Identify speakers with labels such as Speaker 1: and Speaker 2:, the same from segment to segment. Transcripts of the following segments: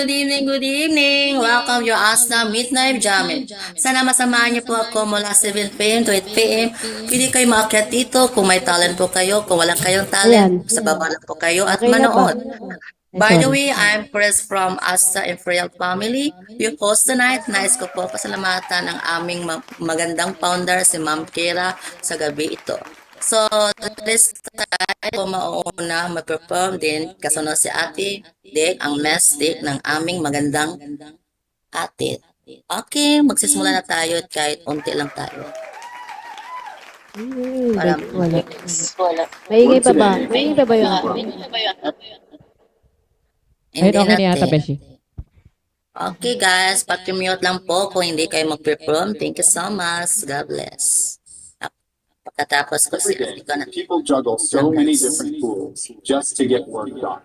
Speaker 1: good evening, good evening. Welcome your Asta Midnight Jamming. Sana masamahan niyo po ako mula 7 p.m. to 8 p.m. Pwede kayo maakyat dito kung may talent po kayo. Kung wala kayong talent,
Speaker 2: Ayan.
Speaker 1: sa baba lang po kayo at
Speaker 2: Okay na ba?
Speaker 1: manood.
Speaker 2: Ay,
Speaker 1: By the
Speaker 2: sorry.
Speaker 1: way, I'm Chris from Asta Imperial Family. Your host tonight, nais ko po pasalamatan ang aming magandang founder, si Ma'am Kira, sa gabi ito. So, this time po mauuna mag-perform din kasunod si Ate Dick, ang mess Dick ng aming magandang ate. Okay, magsisimula na tayo at kahit unti lang tayo. Para
Speaker 2: Wala. Maingay pa ba? Maingay pa ba yun?
Speaker 1: hindi
Speaker 3: Ayun, okay na yata,
Speaker 1: natin.
Speaker 3: Beshi.
Speaker 1: Okay guys, pag-mute lang po kung hindi kayo mag-perform. Thank you so much. God bless. Pagkatapos ko si Ate ko na.
Speaker 4: People juggle so many different tools just to get work done.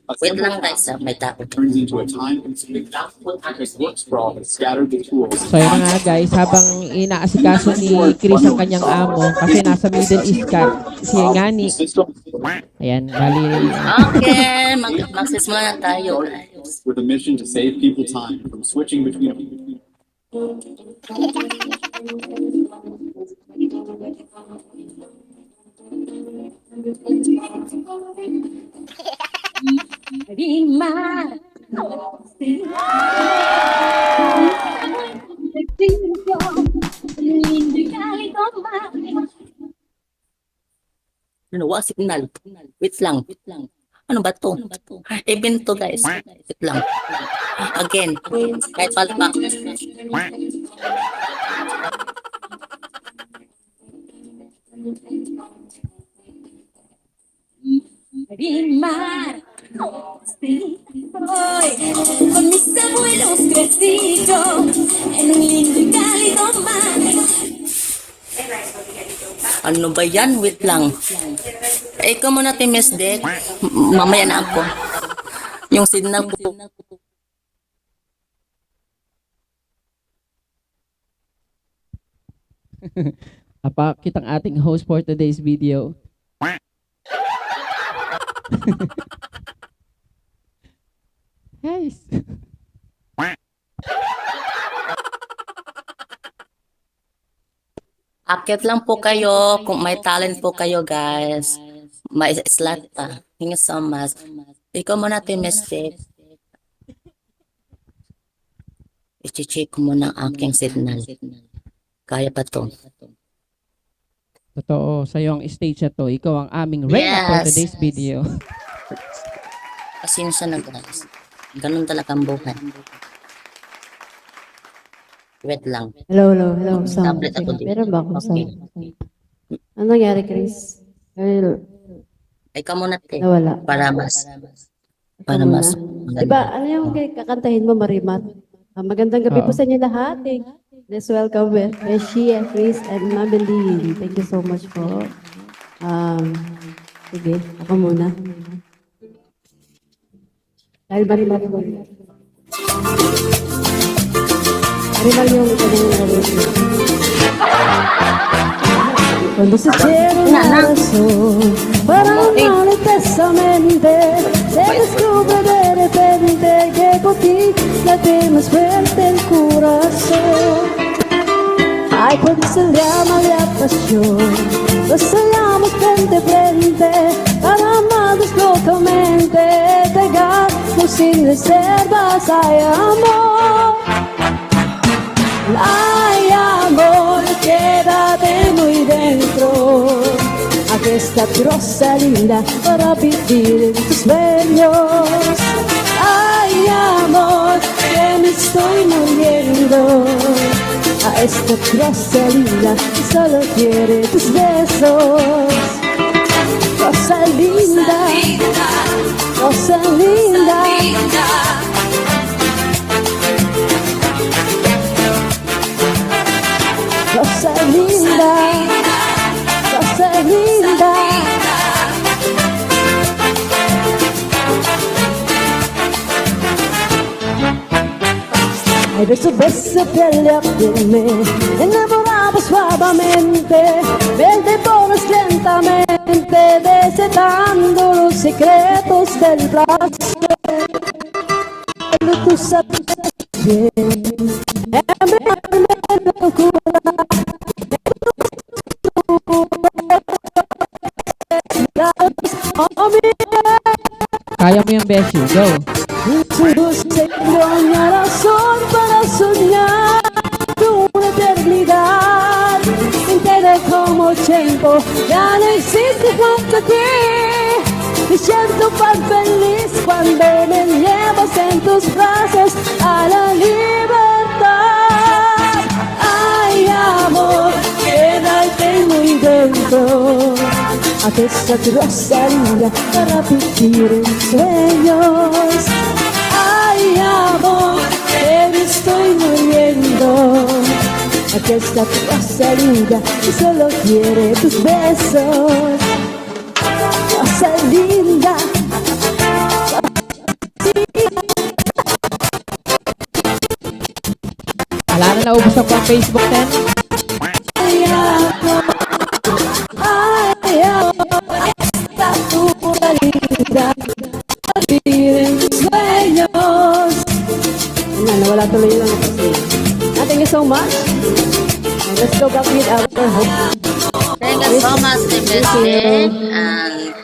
Speaker 4: A
Speaker 1: Wait
Speaker 4: simple
Speaker 1: lang guys,
Speaker 4: task
Speaker 1: may takot.
Speaker 4: turns into a time-consuming task because work sprawl has scattered the tools.
Speaker 3: So yun na nga guys, habang inaasikaso ni Chris ang kanyang amo, kasi nasa Middle East ka, si Ngani. Ayan, bali.
Speaker 1: Okay, magsisimula na tayo guys.
Speaker 4: With a mission to save people time from switching between.
Speaker 1: Ano ba? Signal. Wait lang. Ano ba to? Event to guys. Wait lang. Again. Kahit palpak.
Speaker 5: Con mis abuelos crecí yo en un lindo y cálido mar.
Speaker 1: Ano ba yan? Wait lang. Ikaw muna, Miss Dick. Mamaya na ako. Yung signal ko.
Speaker 3: Apa, kitang ating host for today's video. Guys.
Speaker 1: Akit lang po kayo kung may talent po kayo guys. May slot pa. Thank you so much. Ikaw muna, Miss Dick. I-check ko muna ang aking signal. Kaya pa to.
Speaker 3: Totoo, sa'yo ang stage na to. Ikaw ang aming reyna for
Speaker 1: Yes.
Speaker 3: today's video.
Speaker 1: Pasensya na guys. Ganun talaga ang buhay. Wait lang.
Speaker 2: Hello. Sound.
Speaker 1: Tablet ako dito.
Speaker 2: Meron ba akong
Speaker 1: Okay.
Speaker 2: sound? Ano nangyari, Chris? Well,
Speaker 1: Ikaw muna, te.
Speaker 2: nawala.
Speaker 1: Para mas
Speaker 2: Muna.
Speaker 1: maganda.
Speaker 2: Diba, ano yung kakantahin mo, Marimat? Magandang gabi po
Speaker 3: Oo.
Speaker 2: sa inyo lahat. Let's welcome Beshi, Chris, and Mabeline. Thank you so much po. Sige, ako muna. Dahil Marimat mo. Marimat yung kanyang narito. Cuando se cierra un corazón para amar intensamente, se descubre de repente que por ti late más fuerte el corazón. Ay, cuando se llama la pasión, nos hallamos frente a frente para amarnos locamente, pegarnos sin reservas. Ay, amor. Ay, amor, quédate muy dentro. Aquí está tu rosa linda para vivir en tus sueños. Ay, amor, que me estoy muriendo. A esta rosa linda que solo quiere tus besos. Rosa linda, rosa linda. Rosa linda, rosa linda. Ay, beso, beso, piel a piel me enamoraba suavemente, me devoras lentamente, desatando los secretos del placer. pero tú sabes bien. Envíame locura, oh,
Speaker 3: Kaya mo yung Beshi. Go.
Speaker 2: Jesús tengo una razón para soñar una eternidad entera como tiempo. Ya no existe junto a ti. Me siento tan feliz cuando me llevas en tus brazos a la libertad. Ay, amor, quédate muy dentro. Aquí está tu salida para vivir en sueños. Ay, amor, te estoy muriendo. Aquí está tu salida y solo quiere tus besos. Cosa linda.
Speaker 3: Wala na naubos ang pang Facebook 10.
Speaker 2: Ay, amor, ay, amor, está tu salida para vivir en sueños. Nawala tuloy yung kasi. Thank you so much. Let's go back with our hope.
Speaker 1: Thank you so much, Timothy. And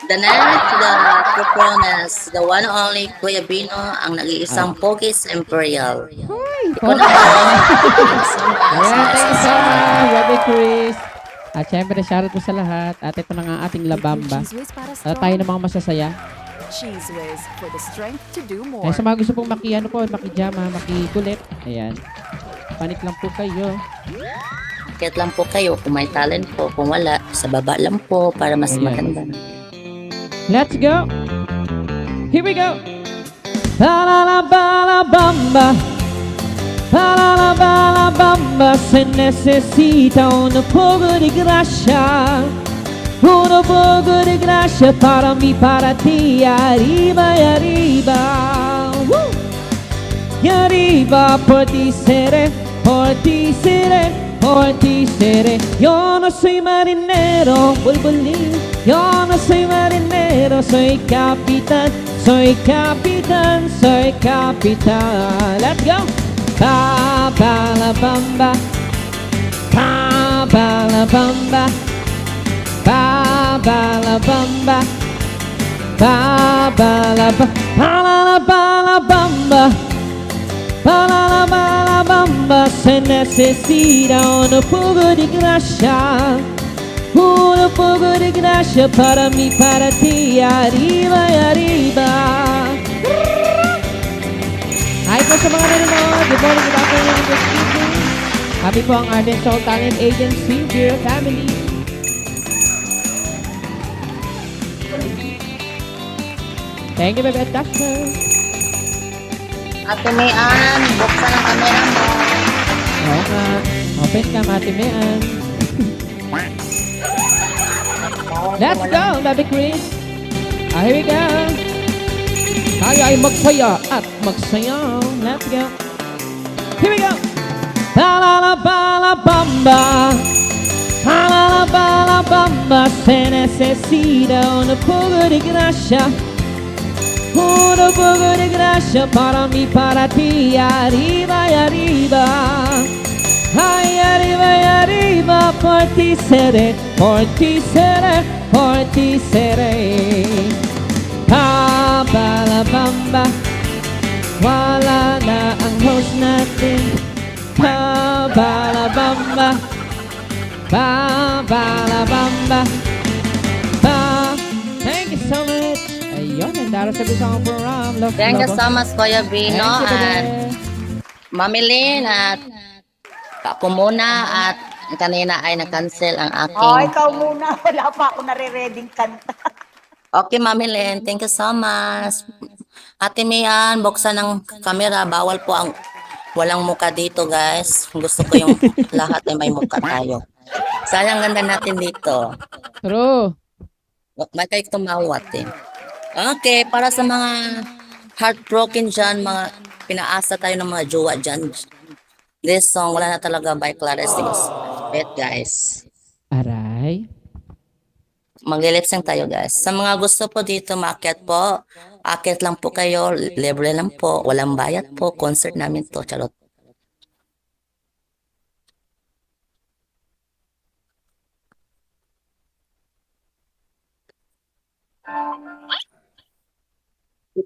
Speaker 1: the next, the performance, the one and only Kuya Bino, ang nag-iisang Pogis Imperial. Ikaw na ba?
Speaker 3: Ayan, thank you so much, Bobby Chris. At syempre, shoutout po sa lahat. At ito na nga ating labamba. At tayo namang masasaya.
Speaker 6: Cheese Whiz for the strength to do more.
Speaker 3: Kaya sa mga gusto pong makijama, makikulit. Ayan. Panik lang po kayo.
Speaker 1: Bakit lang po kayo, kung may talent po, kung wala, sa baba lang po para mas
Speaker 3: Ayan.
Speaker 1: maganda.
Speaker 3: Let's go! Here we go! Ba-la-la-ba-la-bamba Ba-la-la-ba-la-bamba Se necesita un poco de gracia Un poco de gracia para mí, para ti Arriba y arriba Woo! Y arriba por ti seré Por ti seré Por ti seré. Yo no soy marinero, bulbulín. Yo no soy marinero, soy capitán. Soy capitán, soy capitán. Let's go. Ba ba la bamba. Ba ba la bamba. Ba ba la bamba. Ba ba la ba. Ba la ba la bamba. Para la bamba se necesita un poco de gracia Un poco de gracia para mí, para ti Arriba y arriba Hi po sa mga nanonood Good morning, good afternoon, good evening Kami po ang Ardent Soul Talent Agency Dear family Thank you, baby at doctor
Speaker 1: Ate Mayan, buksan ang camera mo.
Speaker 3: Oo nga. Open ka, Mati Mean. Let's go, Baby Chris. Here we go. Tayo ay magsaya at magsaya. Let's go. Here we go. Ba-la-la-ba-la-bamba. Ba-la-la-ba-la-bamba. Se necesita un poco de gracia. Un poco de gracia para mí, para ti, arriba y arriba. Ay, arriba y arriba, por ti seré, por ti seré, por ti seré. Pa, ba, la, bamba, wala na ang host natin. Pa, ba, la, bamba, ba, la, bamba, ba. Thank you so much. Ayun, nandaro sa bisang program. Love,
Speaker 1: Thank you
Speaker 3: love.
Speaker 1: so much, Kuya Bino.
Speaker 3: Thank you,
Speaker 1: And
Speaker 3: baby.
Speaker 1: Mami Lynn at ako muna at kanina ay na-cancel ang
Speaker 7: Oh,
Speaker 1: aking...
Speaker 7: ikaw muna. Wala pa ako nare-reading kanta.
Speaker 1: Okay, Mami Lynn. Thank you so much. Ate Mian, buksan ng camera. Bawal po ang walang muka dito, guys. Gusto ko yung lahat ay may muka tayo. Sayang ganda natin dito.
Speaker 3: True.
Speaker 1: May kayo tumawat eh. Okay, para sa mga heartbroken dyan, mga pinaasa tayo ng mga jowa dyan. This song, wala na talaga by Clarice Lispeth, guys.
Speaker 3: Aray.
Speaker 1: Maglilipsing tayo, guys. Sa mga gusto po dito, maakyat po. Akit lang po kayo, libre lang po, walang bayad po, concert namin to, charot.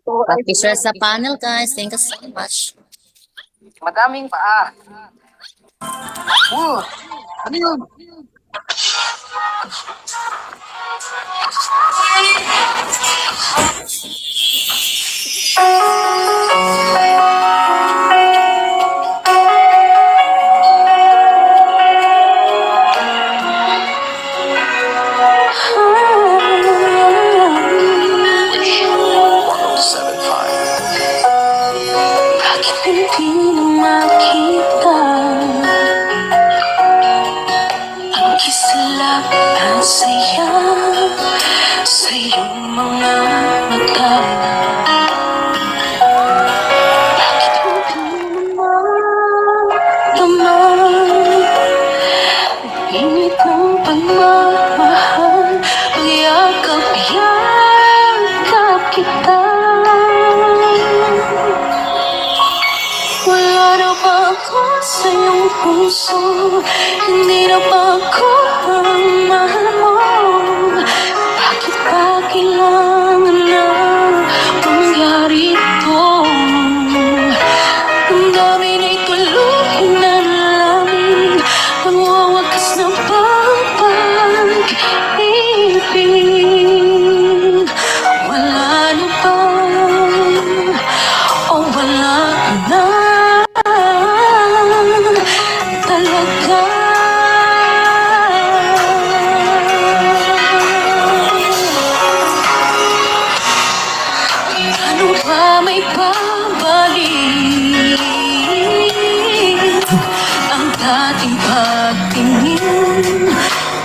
Speaker 1: Pag-share sa panel guys, thank you so much.
Speaker 8: Madaming paa. Ano yun?
Speaker 5: Bakit hindi mo makita ang kislap at saya sa iyong mga mata? Bakit hindi mo naman init ng pagmamahal, pagyakap-yakap kita? Wala na ba ako sa iyong puso? Hindi na ba ako ang mahal mo? Bakit ba kailangan na mangyari ito? Ang dami na'y tuloy na lamig, magwawakas na ba ang pag-ibig? Wala na ba? O wala na talaga? Ano ba may babalik ang dating pagtingin?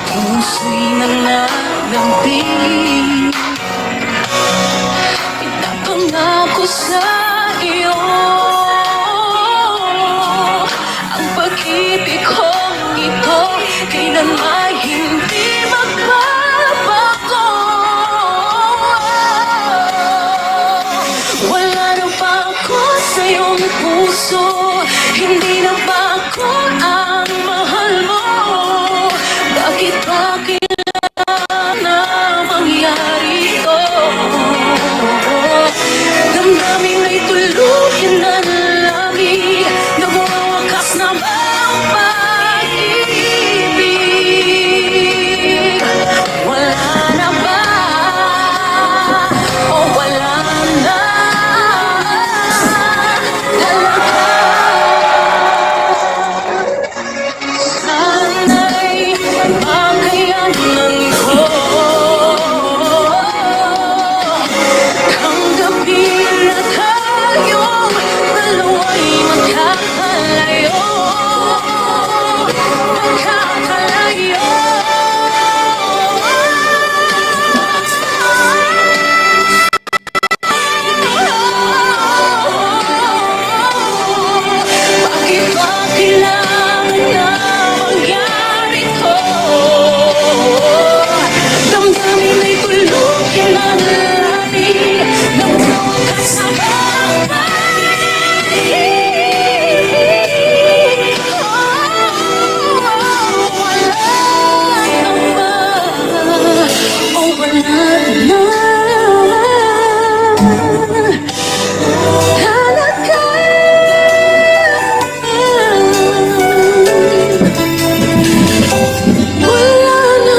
Speaker 5: Puso'y nananabig, pinapangako sa iyo ang pag-ibig kong ito kailanman hindi magbabago. Wala na ba ako sa iyong puso? Hindi na ba ako ang mahal mo? Bakit ba kailangan na mangyari ito? Damdamin ay tuluyan na lamig, nagwawakas na ba ang pag-ibig? Wala na ba? O wala na talaga? Sana'y makayanan ko ang gabi na tayong dalawa'y magkakalayo. Magkakalayo. Bakit ba kailangan na mangyari ito? Damdamin ay tuluyan na lamig, nagwawakas na ba ang pag-ibig? Wala na ba? O wala na talaga? Wala na,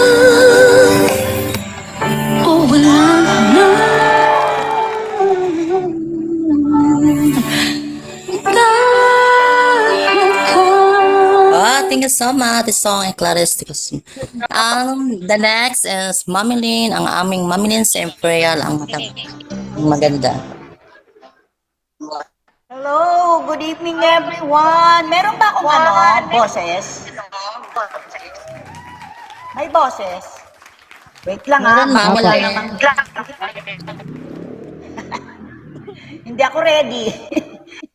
Speaker 5: o wala na talaga?
Speaker 1: Thank you so much. The song ay Clarice. The next is Mami Lynn, ang aming Mami Lynn sa Imperial, ang maganda.
Speaker 7: Hello, good evening everyone. Meron ba akong boses? May boses? Wait lang
Speaker 1: Meron, ma'am, wala
Speaker 7: Wait
Speaker 1: naman.
Speaker 7: Hindi ako ready.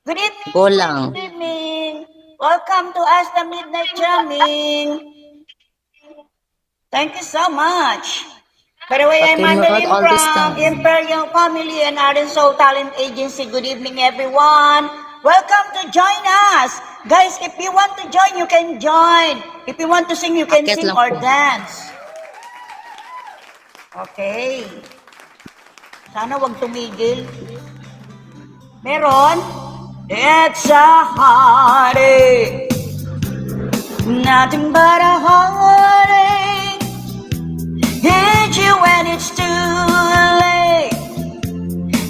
Speaker 7: Good evening.
Speaker 1: Go lang.
Speaker 7: Good evening. Welcome to Us the Midnight Jamming. Thank you so much. By the way, I'm
Speaker 1: Pati
Speaker 7: Madeline
Speaker 1: all this
Speaker 7: from
Speaker 1: time.
Speaker 7: Imperial Family and Art and Soul Talent Agency. Good evening, everyone. Welcome to join us. Guys, if you want to join, you can join. If you want to sing, you can
Speaker 1: Akit
Speaker 7: sing
Speaker 1: lang
Speaker 7: or
Speaker 1: po.
Speaker 7: dance. Okay. Sana wag tumigil. Meron? It's a heartache. Nothing but a heartache. Hit you when it's too late.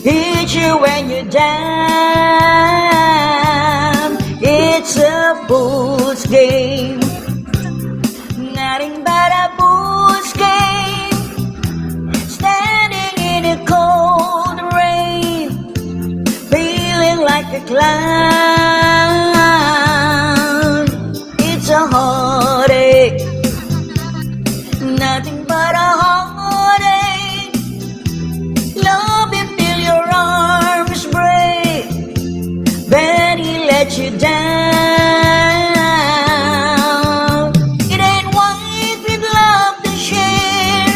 Speaker 7: Hit you when you're down. It's a fool's game. Nothing but a fool's game. Standing in the cold rain, feeling like a clown. It's a heartache. Nothing but a heartache. Love him till your arms break. Then he let you down. It ain't white with love to share.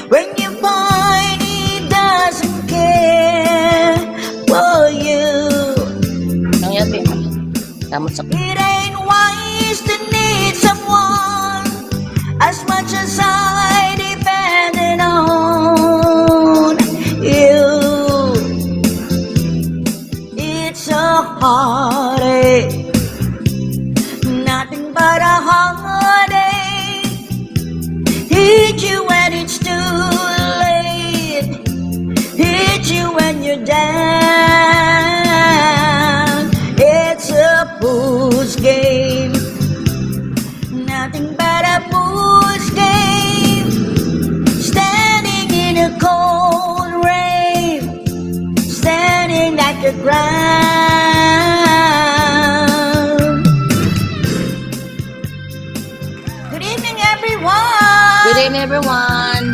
Speaker 7: When you find he doesn't care for you.
Speaker 1: Ang yabi. Damot sa
Speaker 7: It ain't wise to need someone as much as I depended on you. It's a heartache, nothing but a heartache. Hit you when it's too late, hit you when you're down. It's a fool's game, nothing but a fool's game. Standing in a cold rain, standing like a ground. Good evening, everyone.
Speaker 1: Good evening, everyone.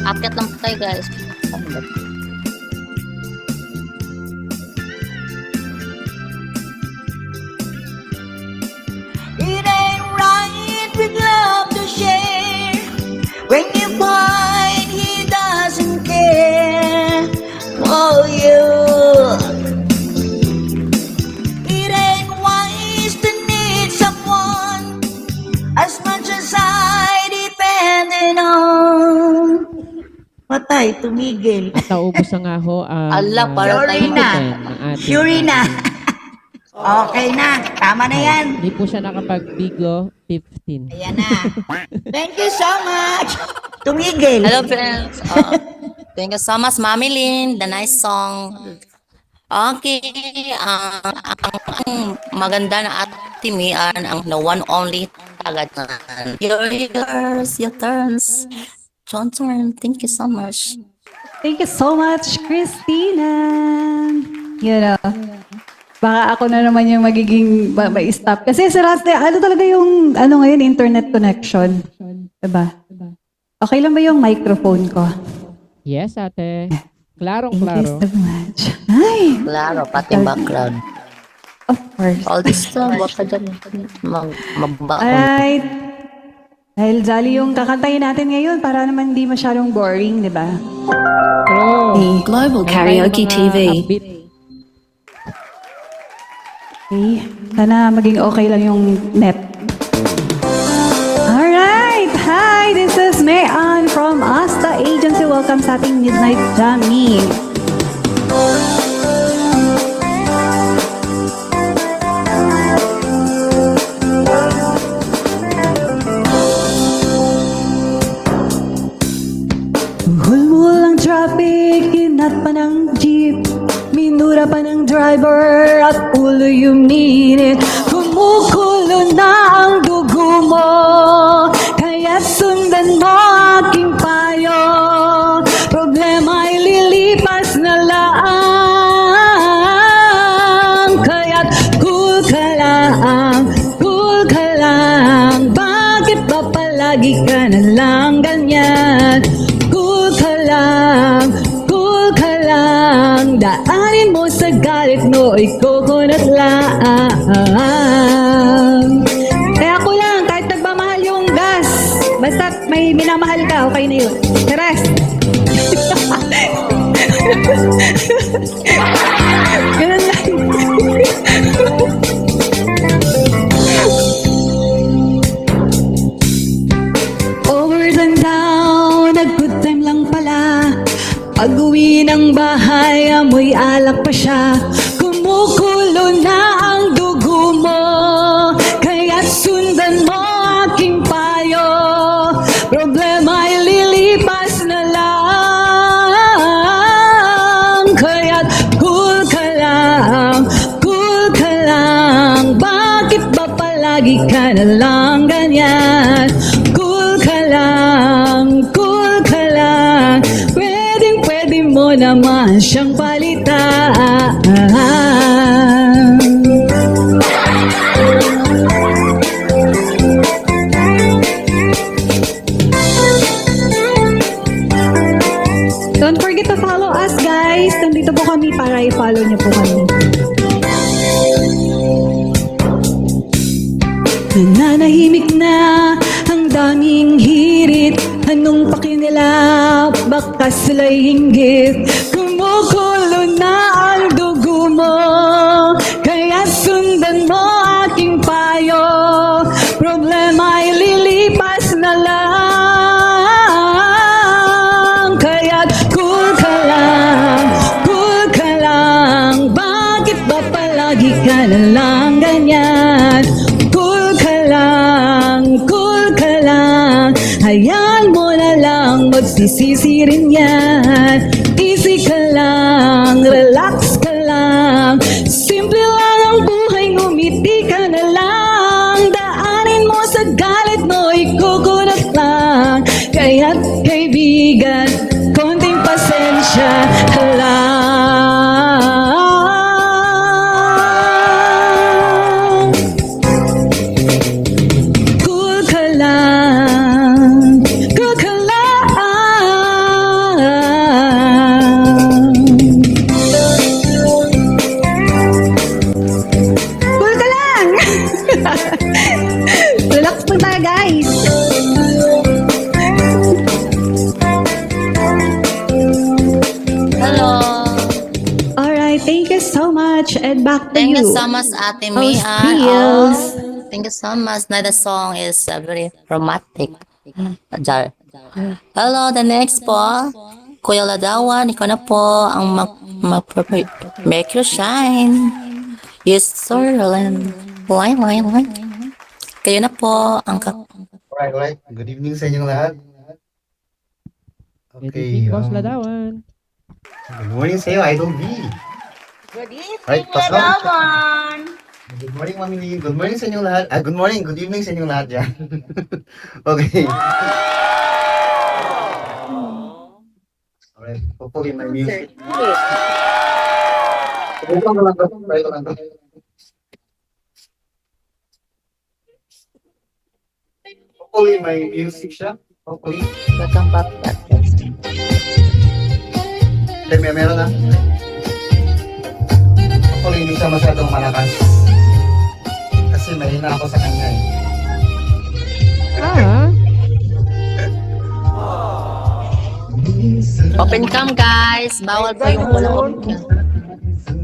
Speaker 1: Akit lang po tayo, guys.
Speaker 7: It ain't right with love to share. When you find he doesn't care for you. It ain't wise to need someone as much as I depended on. Patay, tumigil.
Speaker 3: At naubos na nga ho ang
Speaker 1: Ala, para
Speaker 7: Sorry
Speaker 1: tayo
Speaker 7: na.
Speaker 3: ng ating...
Speaker 7: Fury na. Okay na. Tama na yan.
Speaker 3: Hindi po siya nakapag-bigo 15.
Speaker 7: Ayan na. Thank you so much. Tumigil.
Speaker 1: Hello, friends. Thank you so much, Mami Lynn. The nice song. Okay. Ang maganda na Ate Mian, ang the one only tagad na. Yours, your turns. John turn. Thank you so much.
Speaker 2: Thank you so much, Christina. You know, baka ako na naman yung magiging ma-stop. Kasi si Rasta, ano talaga yung, ano ngayon, internet connection. Diba? Okay lang ba yung microphone ko?
Speaker 3: Yes, ate.
Speaker 2: Thank
Speaker 3: Klarong-klaro.
Speaker 2: you so much. Ay,
Speaker 1: Claro, pati background.
Speaker 2: of course.
Speaker 1: All this stuff, wag ka dyan magbaon.
Speaker 2: Alright. Dahil jolly yung kakantayin natin ngayon para naman hindi masyadong boring, di ba?
Speaker 3: True.
Speaker 5: Global
Speaker 3: Karaoke
Speaker 5: Karaoke TV.
Speaker 2: Okay. Sana maging okay lang yung net. Alright! Hi! This is Mayan from Asta Agency. Welcome sa ating Midnight Jamming. Hulmul ang traffic, kinat pa ng jeep. Minura pa ng driver at ulo yung minit. Kumukulo na ang dugo mo, kaya sundan mo aking payo. Problema ay lilipas na lang, kaya't cool ka lang, cool ka lang. Bakit ba palagi ka na lang ganyan? Cool ka lang, cool ka lang. Daanin mo sa galit mo, ikukunat lang. Kaya ako lang, kahit nagmamahal yung gas, basta may minamahal ka, okay na yun. Teres! Ganun lang. Over and down, nag-good time lang pala. Pag-uwi ng bahay, amoy alak pa siya. Kumukulo na ang dugo mo, kaya sundan mo aking payo. Problema ay lilipas na lang, kaya't cool ka lang, cool ka lang. Bakit ba palagi ka na lang ganyan? Cool ka lang, cool ka lang. Pwede mo naman siyang palitan. Don't forget to follow us, guys. Nandito po kami para i-follow niyo po kami. Nananahimik na ang daming hirit. Anong pakinilap? Baka sila'y hinggit. Kumukulo na ang dugo mo, kaya sundan mo aking payo. Problema ay lilipas na lang, kaya't cool ka lang, cool ka lang. Bakit ba palagi ka na lang ganyan? Cool ka lang, cool ka lang. Hayaan mo na lang, magsisisi rin yan. Easy ka lang, relax ka lang. Simple lang ang buhay, ngumiti ka na lang. Daanin mo sa galit mo, ikukunat lang. Kaya't kaibigan, konting pasensya lang. Cool ka lang, cool ka lang. Cool ka lang. Relax po tayo, guys.
Speaker 1: Hello.
Speaker 2: Alright, thank you so much. And back to
Speaker 1: Thank
Speaker 2: you.
Speaker 1: you so much, Ate
Speaker 2: Oh,
Speaker 1: Mian.
Speaker 2: Steels.
Speaker 1: Thank you so much. Now the song is very romantic. Jar. Hello, the next po. Kuya Ladawan, ikaw na po ang make you shine. Yes, sir. Line. Kayo na po ang
Speaker 9: Alright. Good evening sa inyong lahat.
Speaker 3: Good
Speaker 9: Okay.
Speaker 3: evening, Boss Ladawan.
Speaker 9: Good morning sa iyo, Idol B.
Speaker 7: Good evening,
Speaker 9: Right, pasok.
Speaker 7: Ladawan.
Speaker 9: Good morning, Mami Lee. Good morning sa inyong lahat. Good morning, good evening sa inyong lahat yan. Okay. Alright. Hopefully my music. Hopefully my music siya. Hopefully.
Speaker 1: welcome back.
Speaker 9: Meron na. Hopefully hindi siya masyadong malakas. Kasi mahina ako sa kanya eh.
Speaker 1: Open cam, guys. Bawal po yung walang open cam.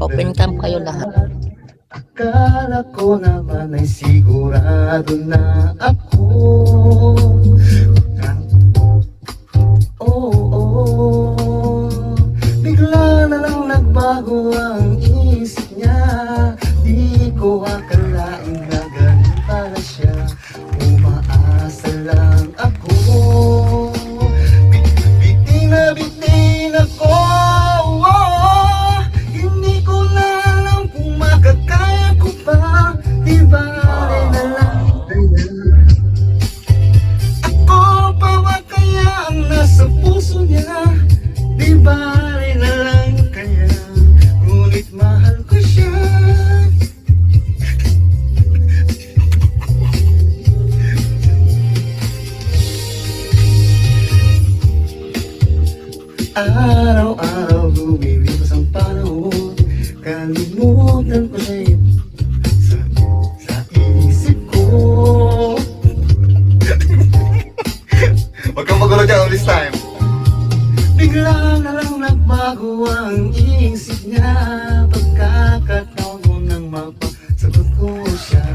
Speaker 1: Open cam kayo lahat.
Speaker 9: Akala ko naman ay sigurado na ako. Bigla na lang nagbago ang isip niya. Di ko akalain na ganun pala siya. Umaasa lang ako. Bitin ako. Hindi ko na alam kung makakaya ko pa. Di bale na lang kaya. Ako pa ba kaya ang nasa puso niya? Di bale na lang kaya. Ngunit mahal ko siya. Araw-araw lumilipas ang panahon. Kalimutan ko siya sa isip ko. Wag Bigla na lang nagbago ang isip niya. Pagkakataon ko nang mapasagot ko siya,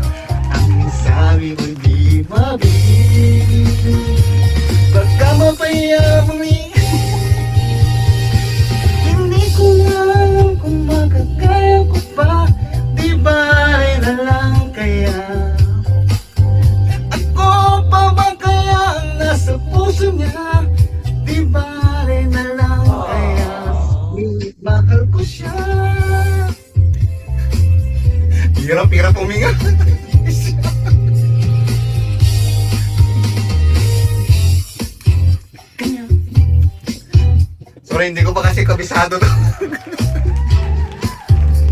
Speaker 9: ang sabi mo di mabilis. Baka mapayamang hindi ko alam kung makakaya ko pa. Di ba rin na lang kaya? Ako pa ba kaya ang nasa puso niya? Di ba rin na lang kaya? Mahal ko siya. Hirap-hirap huminga. Sorry, hindi ko pa kasi kabisado to.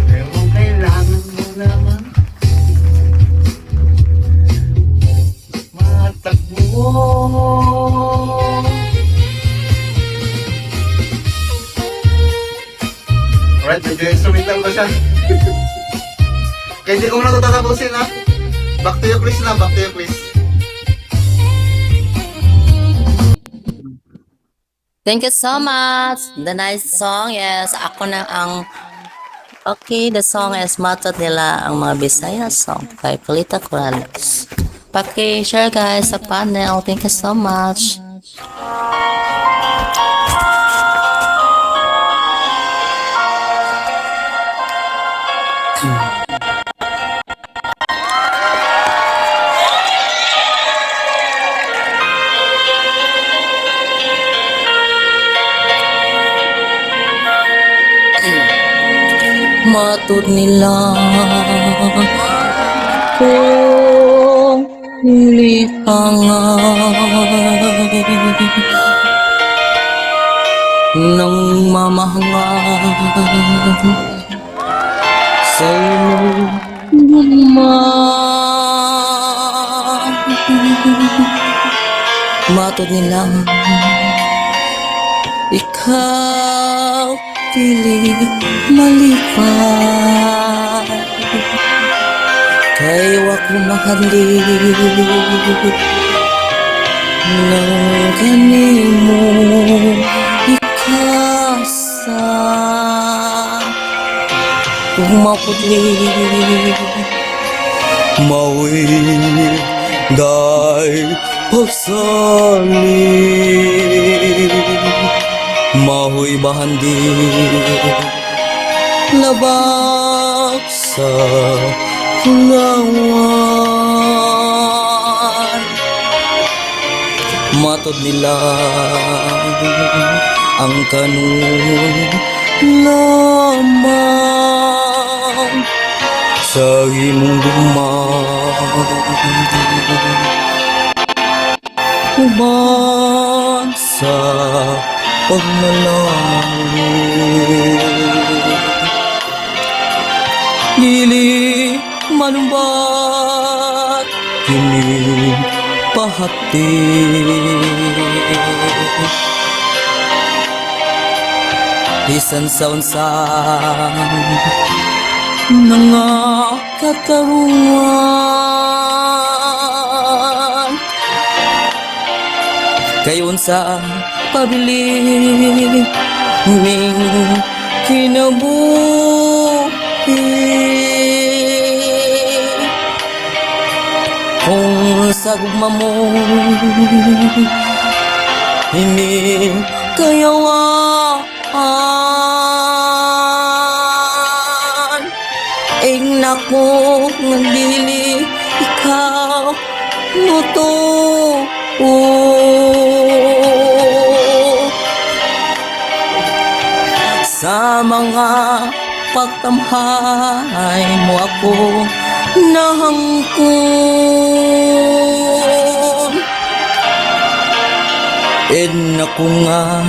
Speaker 9: Pero kailangan mo naman matakbo. Alright, medyo instrumental ko siya. Kaya hindi ko muna ito tatapusin, ha? Back to you please na, back to you please.
Speaker 1: Thank you so much. The nice song, yes. Ako na ang... Okay, the song is Matot nila ang mga Bisaya song by Polita Corrales. Paki-share guys sa panel. Thank you so much. Matud nila kung lihangan ng mamahangan sa iyong gumaan. Matud nila ikaw pilit malipad, kay wako mahandili ng kanimo ikasa. Kung mapudli mawi day pagsali, mahoy bahandi labak sa kulawan. Matod nila ang kanun lamang sa imong uban sa pagmalangin. Dili manumbat kini pahati, bisan sa unsan mga katarungan, kayon sa pabili ning kinabuhi. Kung sa gugma mo hindi kayawaan, igna ko nagdili ikaw muto. Sa mga pagtamhay mo ako nahangkon, na ko nga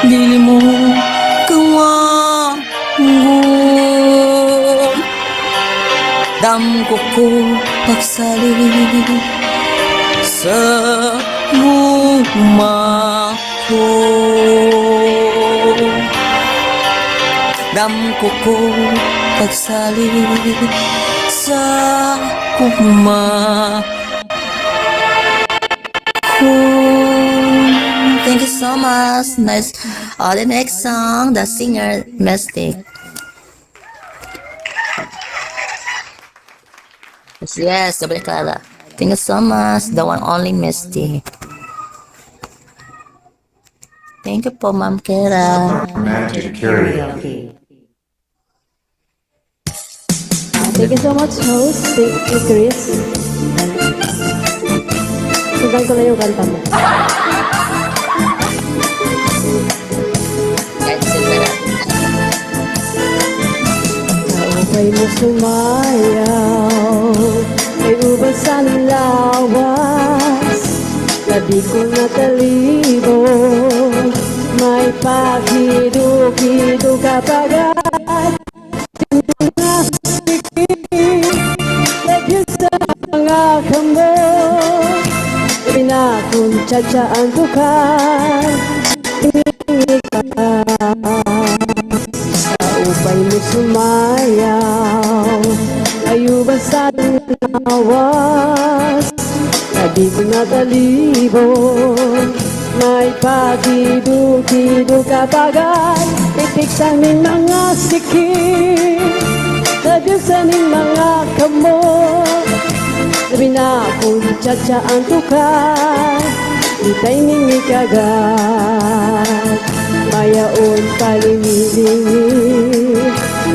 Speaker 1: dili mo kawangon. Damko ko pagsali sa luma ko, damko ko pagsali sa kuma ko. Thank you so much. Nice. The next song, the singer Mystic. Yes, Gabriel Clara. Thank you so much. The one only Misty. Thank you po, Ma'am Kera.
Speaker 2: Thank you so much, host. Thank you, Chris. Sundan ko na yung kanta mo.
Speaker 1: Kahit sila.
Speaker 2: Kaupay mo sumayaw, may ubas sa lawas. Labi ko na talibog, may pakido-kido kapag lagyan sa mga kambo. Pinakuntsatsyaan ko ka, tingin ka. Kaupay mo sumayaw, ayuba sa lawas. Labi ko na talibog, may pakido-kido kapag itik sa aming mga sikip. Lagyan sa aming mga kamot, sabi na kung tsatsaan to ka, itay ningi kagat. Mayaon palimilingin,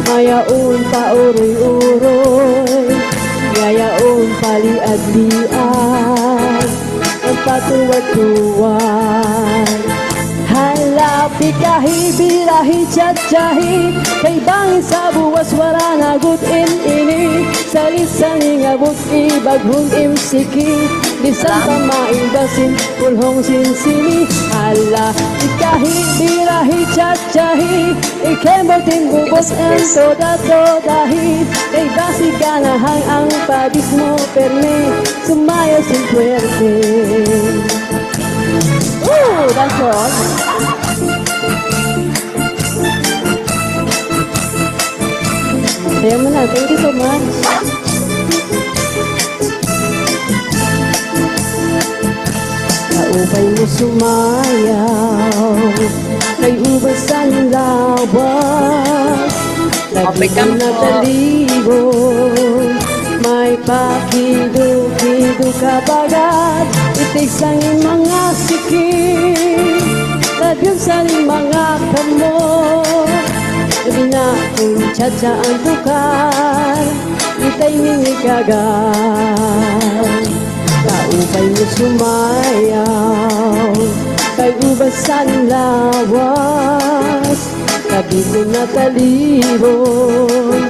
Speaker 2: mayaon pa uroy-uroy, yayaon paliadlian, ang patuwad-tuwad. Halapi kahi birahi tsatsahi, kay bangin sa buwas wala nagut ini. Salisaning abot ibaghong imsiki, bisan pamaibasin pulhong sinsini. Halapi kahi birahi tsatsahi, ikembotin bubos ang toda-todahi, kay basi ganahang ang padis mo perme, sumayo sin puerte. That's all. Ayaw mo na. Thank you so much. Kaupay mo sumayaw, may ubas ang lawas. Lagi ko na talibog, may pakido-kido kapagat. Itig sa mga sikip, lagyan sa mga kamot. Sabi na kung tsatsaan to ka, itay ningi kagat. Kaupay mo sumayaw, kay ubas sa lawas. Labi ko na talibog,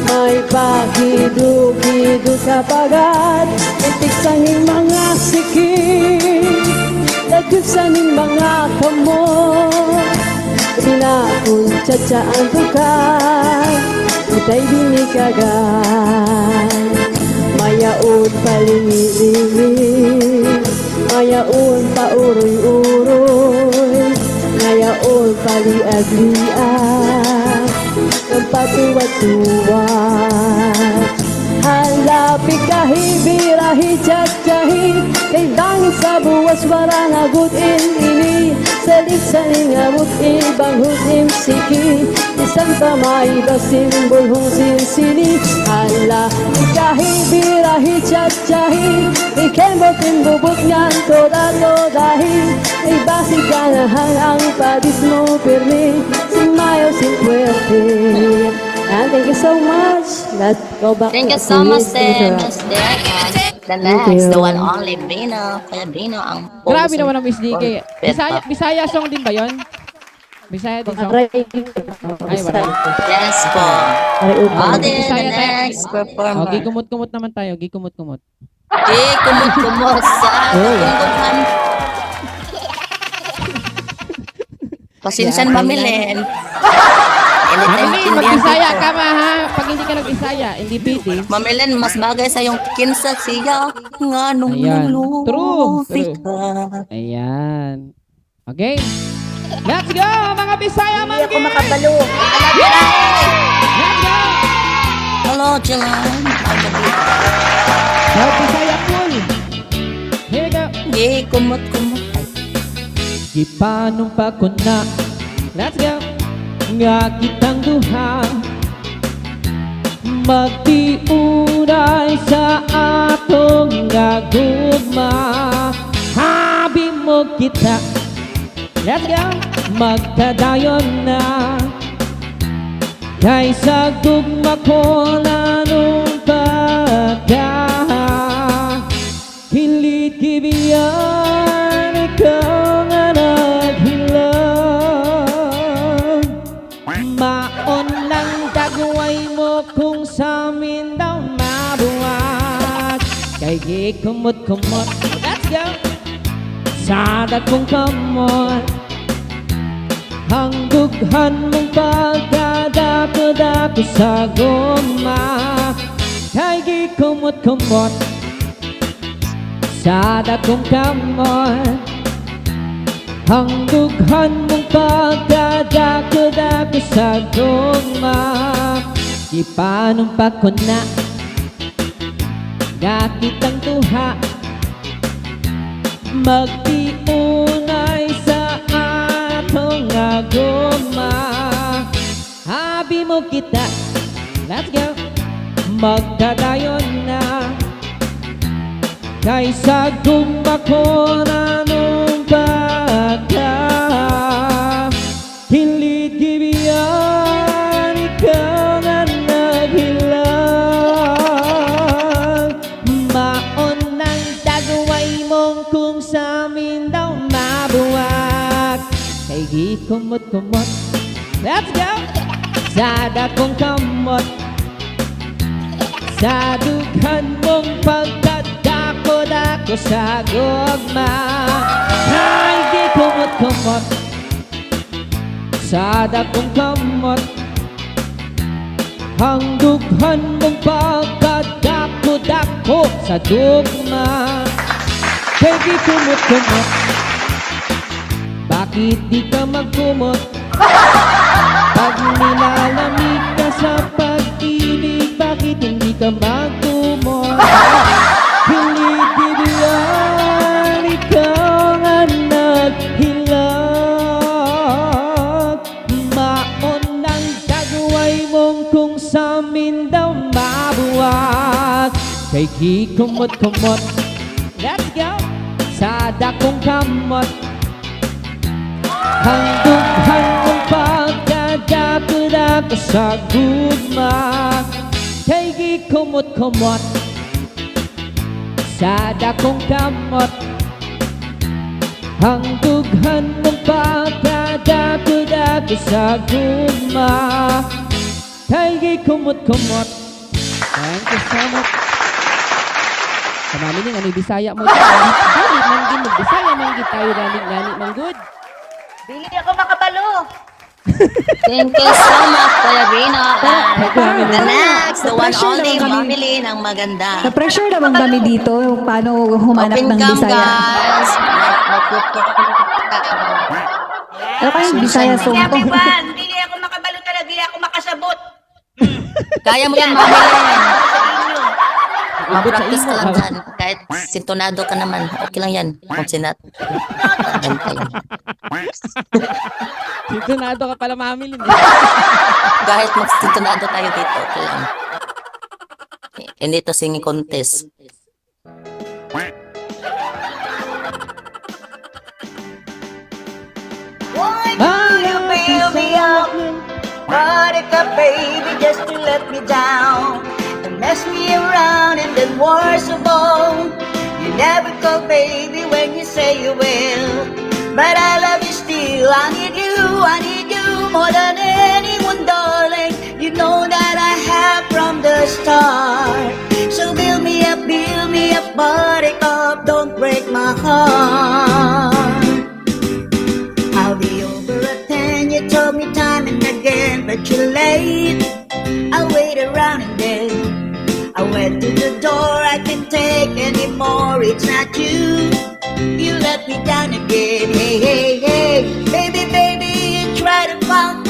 Speaker 2: may pakido-kido kapagat. Itik sa mga sikip, lagyan sa mga kamot. Sabi na kung tsatsaan to ka, itay dini kagat. Mayaon palimi-limi, mayaon pa uroy-uroy, ngayaon paliadlian, ang patuwad-tuwad. Halapi kahi birahi tsatsahi, kay dangin sa buwas wala nagut ini. Salit-saling abot ibang hutim siki, isang tamay basin bulhong sinsini. Halapi kahi birahi tsatsahi, ikembotin bubot ngan toda-todahi, ay basi ganahang ang padis mo pirmi, sumayo sin puerte. And thank you so much. Let's go back.
Speaker 1: Thank you
Speaker 2: to
Speaker 1: so much,
Speaker 2: Chris.
Speaker 1: Mystic. The
Speaker 2: Thank
Speaker 1: next,
Speaker 2: you.
Speaker 1: the one only Bino. Kaya Bino ang
Speaker 3: Grabe naman ang Miss DK. Bisaya song din ba yun? Bisaya din song?
Speaker 2: Aray,
Speaker 3: Ay, wala.
Speaker 1: Yes po.
Speaker 2: aray, upang.
Speaker 1: Ate, the
Speaker 3: Bisaya tayo.
Speaker 1: next performer.
Speaker 3: Okay, kumot-kumot naman tayo. Kumot-kumot.
Speaker 1: Kumot-kumot sa tungtungan. Pasensya na mamilin. Anytime
Speaker 3: Mami,
Speaker 1: intindihan
Speaker 3: mag-Bisaya
Speaker 1: ko.
Speaker 3: ka ma ha. Pag hindi ka nag-Bisaya, hindi pwede.
Speaker 1: Mamilin, mas bagay sa yung kinsa siya. Nga nung
Speaker 3: Ayan.
Speaker 1: lufi
Speaker 3: True.
Speaker 1: ka.
Speaker 3: Ayan. Okay. Let's go, mga Bisaya
Speaker 7: Hindi ako
Speaker 3: Monkey!
Speaker 7: makabalo.
Speaker 3: Let's go!
Speaker 1: Hello, Jilan.
Speaker 3: Help Bisaya full. Here we go.
Speaker 1: Kumot-kumot.
Speaker 3: Sige paano pa ko na let's go nga kitang duha magtiuray sa atong nga gugma habi mo kita let's go magkadayon na kaysa gugma ko na nung pagka hilit kibiyan ikaw nga naghilang maon lang dagway mo kung sa amin daw mabuhat kay gikumot-kumot let's go sa dagkong kamot hangdughan mong pagkadako-dako sa goma kay gikumot-kumot sa dagkong kamot hangdughan mong pagkadako-dako sa goma di paanong pa ko na gakitang tuha magtiunay sa atong nga goma habi mo kita let's go magkadayon na kaysa gumba ko na nung pagka hilit gibiyan ikaw na naghilang maon ng dagway mong kung sa amin daw mabuwag kay gikumot-kumot let's go sa dakong kamot sa dughan mong pagkadako-dako sa gugma kay gikumot-kumot sa dakong kamot hangdughan mong pagkadako-dako sa dugma kay gikumot-kumot bakit di ka magkumot pag nilalamig ka sa pag-ibig bakit hindi ka magkumot hilit gibiyan ikaw nga naghilag maon ng dagway mong kung sa amin daw mabuwag kay gikumot-kumot let's go sa dakong kamot hangdughan mong pagkadako-dako sa gugma kay gikumot-kumot sa dakong kamot hangdughan mong pagkadako-dako sa gugma kay gikumot-kumot thank you so much sa mami ning ano Bisaya mo dali man gid Bisaya man gid tayo gani man good.
Speaker 7: Dili ako makabalo.
Speaker 1: Thank you so much, Kuya Rino. The next, the one only mamili ng maganda.
Speaker 2: Na-pressure naman kami dito paano humanap
Speaker 1: Open
Speaker 2: ng
Speaker 1: cam,
Speaker 2: Bisaya.
Speaker 1: guys.
Speaker 2: Ano kayong Bisaya song to?
Speaker 7: Everyone, dili ako makabalo talaga, dili ako makasabot.
Speaker 1: Kaya mo yan, mamili. Mag-practice ka lang dyan. Kahit sintonado ka naman, okay lang yan. Kung sinat.
Speaker 3: Sintonado ka pala mamili.
Speaker 1: Kahit mag-sintonado tayo dito, okay lang. Hindi to singing contest.
Speaker 7: Why do you fill me up? Buttercup baby, just to let me down and mess me around, and then worst of all, you never call baby when you say you will. But I love you still. I need you more than anyone, darling. You know that I have from the start. So build me up, buttercup, don't break my heart. I'll be over at 10, you told me time and again, but you're late. I wait around and then I went to the door, I can't take anymore, it's not you. You let me down again, hey, hey, hey. Baby, you try to find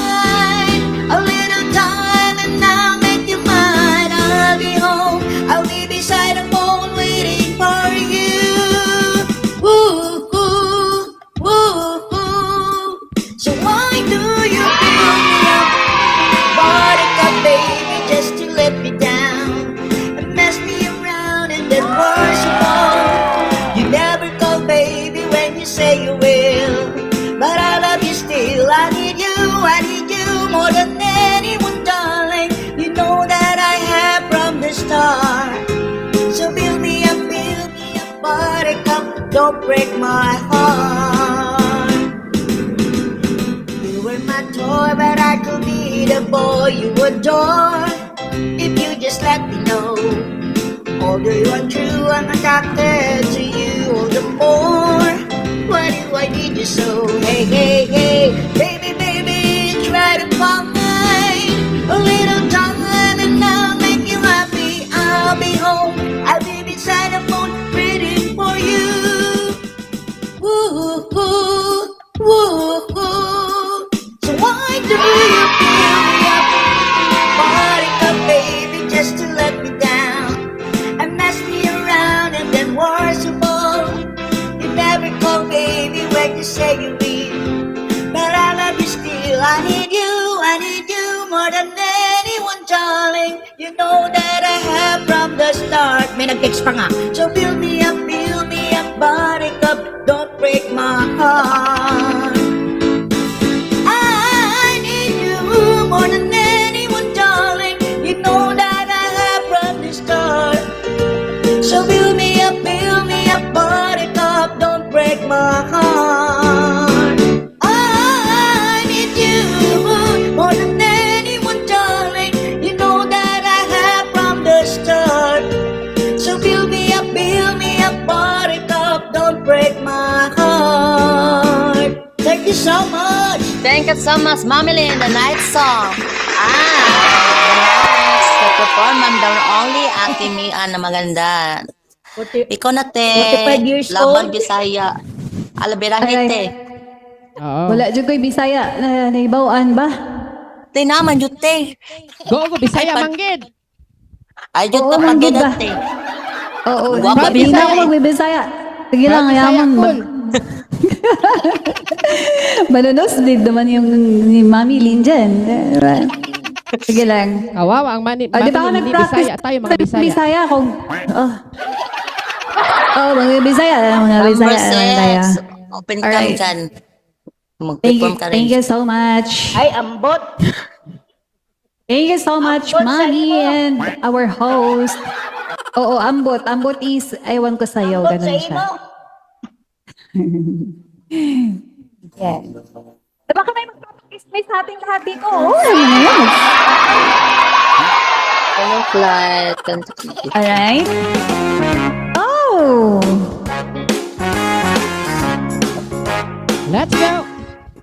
Speaker 7: a little time and I'll make you mine. I'll be home, I'll be beside the phone waiting for you. Ooh, ooh, ooh, ooh. don't break my heart. You were my toy, but I could be the boy you adore. If you just let me know, although you're untrue, I'm attracted to you all the more. Why do I need you so? Hey, hey, hey, baby, baby, try to find a little time and I'll make you happy. I'll be home, I'll be beside the phone, waiting for you. Woo, woo, woo, woo. So why do you fill me up, Monica, baby, just to let me down and mess me around, and then worst of all, you never call, baby, when you say you leave. But I love you still. I need you more than anyone, darling. You know that I have from the start. May nag-text pa nga. So build me up, buttercup, don't break my heart. I need you more than anyone, darling. You know that I have from the start. So build me up, buttercup, don't break my heart. I need you more than anyone, darling. You know that I have from the start. So build me up, buttercup, don't break my heart. Thank you so much.
Speaker 1: Thank you so much, Mami Lynn, the night song. The performance down only Ate Mia na maganda. Ikaw na te,
Speaker 7: 45 years
Speaker 1: Labang
Speaker 7: old.
Speaker 1: Bisaya. Alabirangit te.
Speaker 3: Oo.
Speaker 2: Wala dyan ko'y Bisaya na naibawaan ba?
Speaker 1: Te naman yun te.
Speaker 3: Go, Bisaya
Speaker 1: Ay,
Speaker 3: manggid.
Speaker 1: Ay yun
Speaker 2: Oo,
Speaker 1: to
Speaker 2: manggid ba?
Speaker 1: pagdudat te.
Speaker 2: Oo,
Speaker 1: Guwapa
Speaker 2: hindi
Speaker 1: Bisaya
Speaker 2: na ako
Speaker 1: eh.
Speaker 2: magbibisaya. Sige lang,
Speaker 3: Bisaya
Speaker 2: yaman.
Speaker 3: cool.
Speaker 2: Manunos din naman yung ni Mami Lynn dyan. Sige lang.
Speaker 3: Kawawa ang mani.
Speaker 2: Di ba ako
Speaker 3: Mani-
Speaker 2: nag-practice?
Speaker 3: Bisaya. Tayo mga Bisaya.
Speaker 2: Bisaya kung... mga Bisaya. Mga Bisaya naman tayo.
Speaker 1: Open cam
Speaker 2: Alright.
Speaker 1: dyan.
Speaker 2: Thank
Speaker 1: Mag-perform
Speaker 2: you,
Speaker 1: ka
Speaker 2: thank
Speaker 1: rin.
Speaker 2: you so much.
Speaker 7: Ay, ambot.
Speaker 2: Thank you so much, Mami and our host. Oo, ambot. Ambot is, ewan ko sa'yo,
Speaker 7: Ambot sa
Speaker 2: ganun
Speaker 7: imo.
Speaker 2: siya. Yeah. Diba ka may magpapakis may sa ating lahat dito? Oo, yes.
Speaker 1: Hello, flight.
Speaker 2: Alright. Oh!
Speaker 3: Let's go.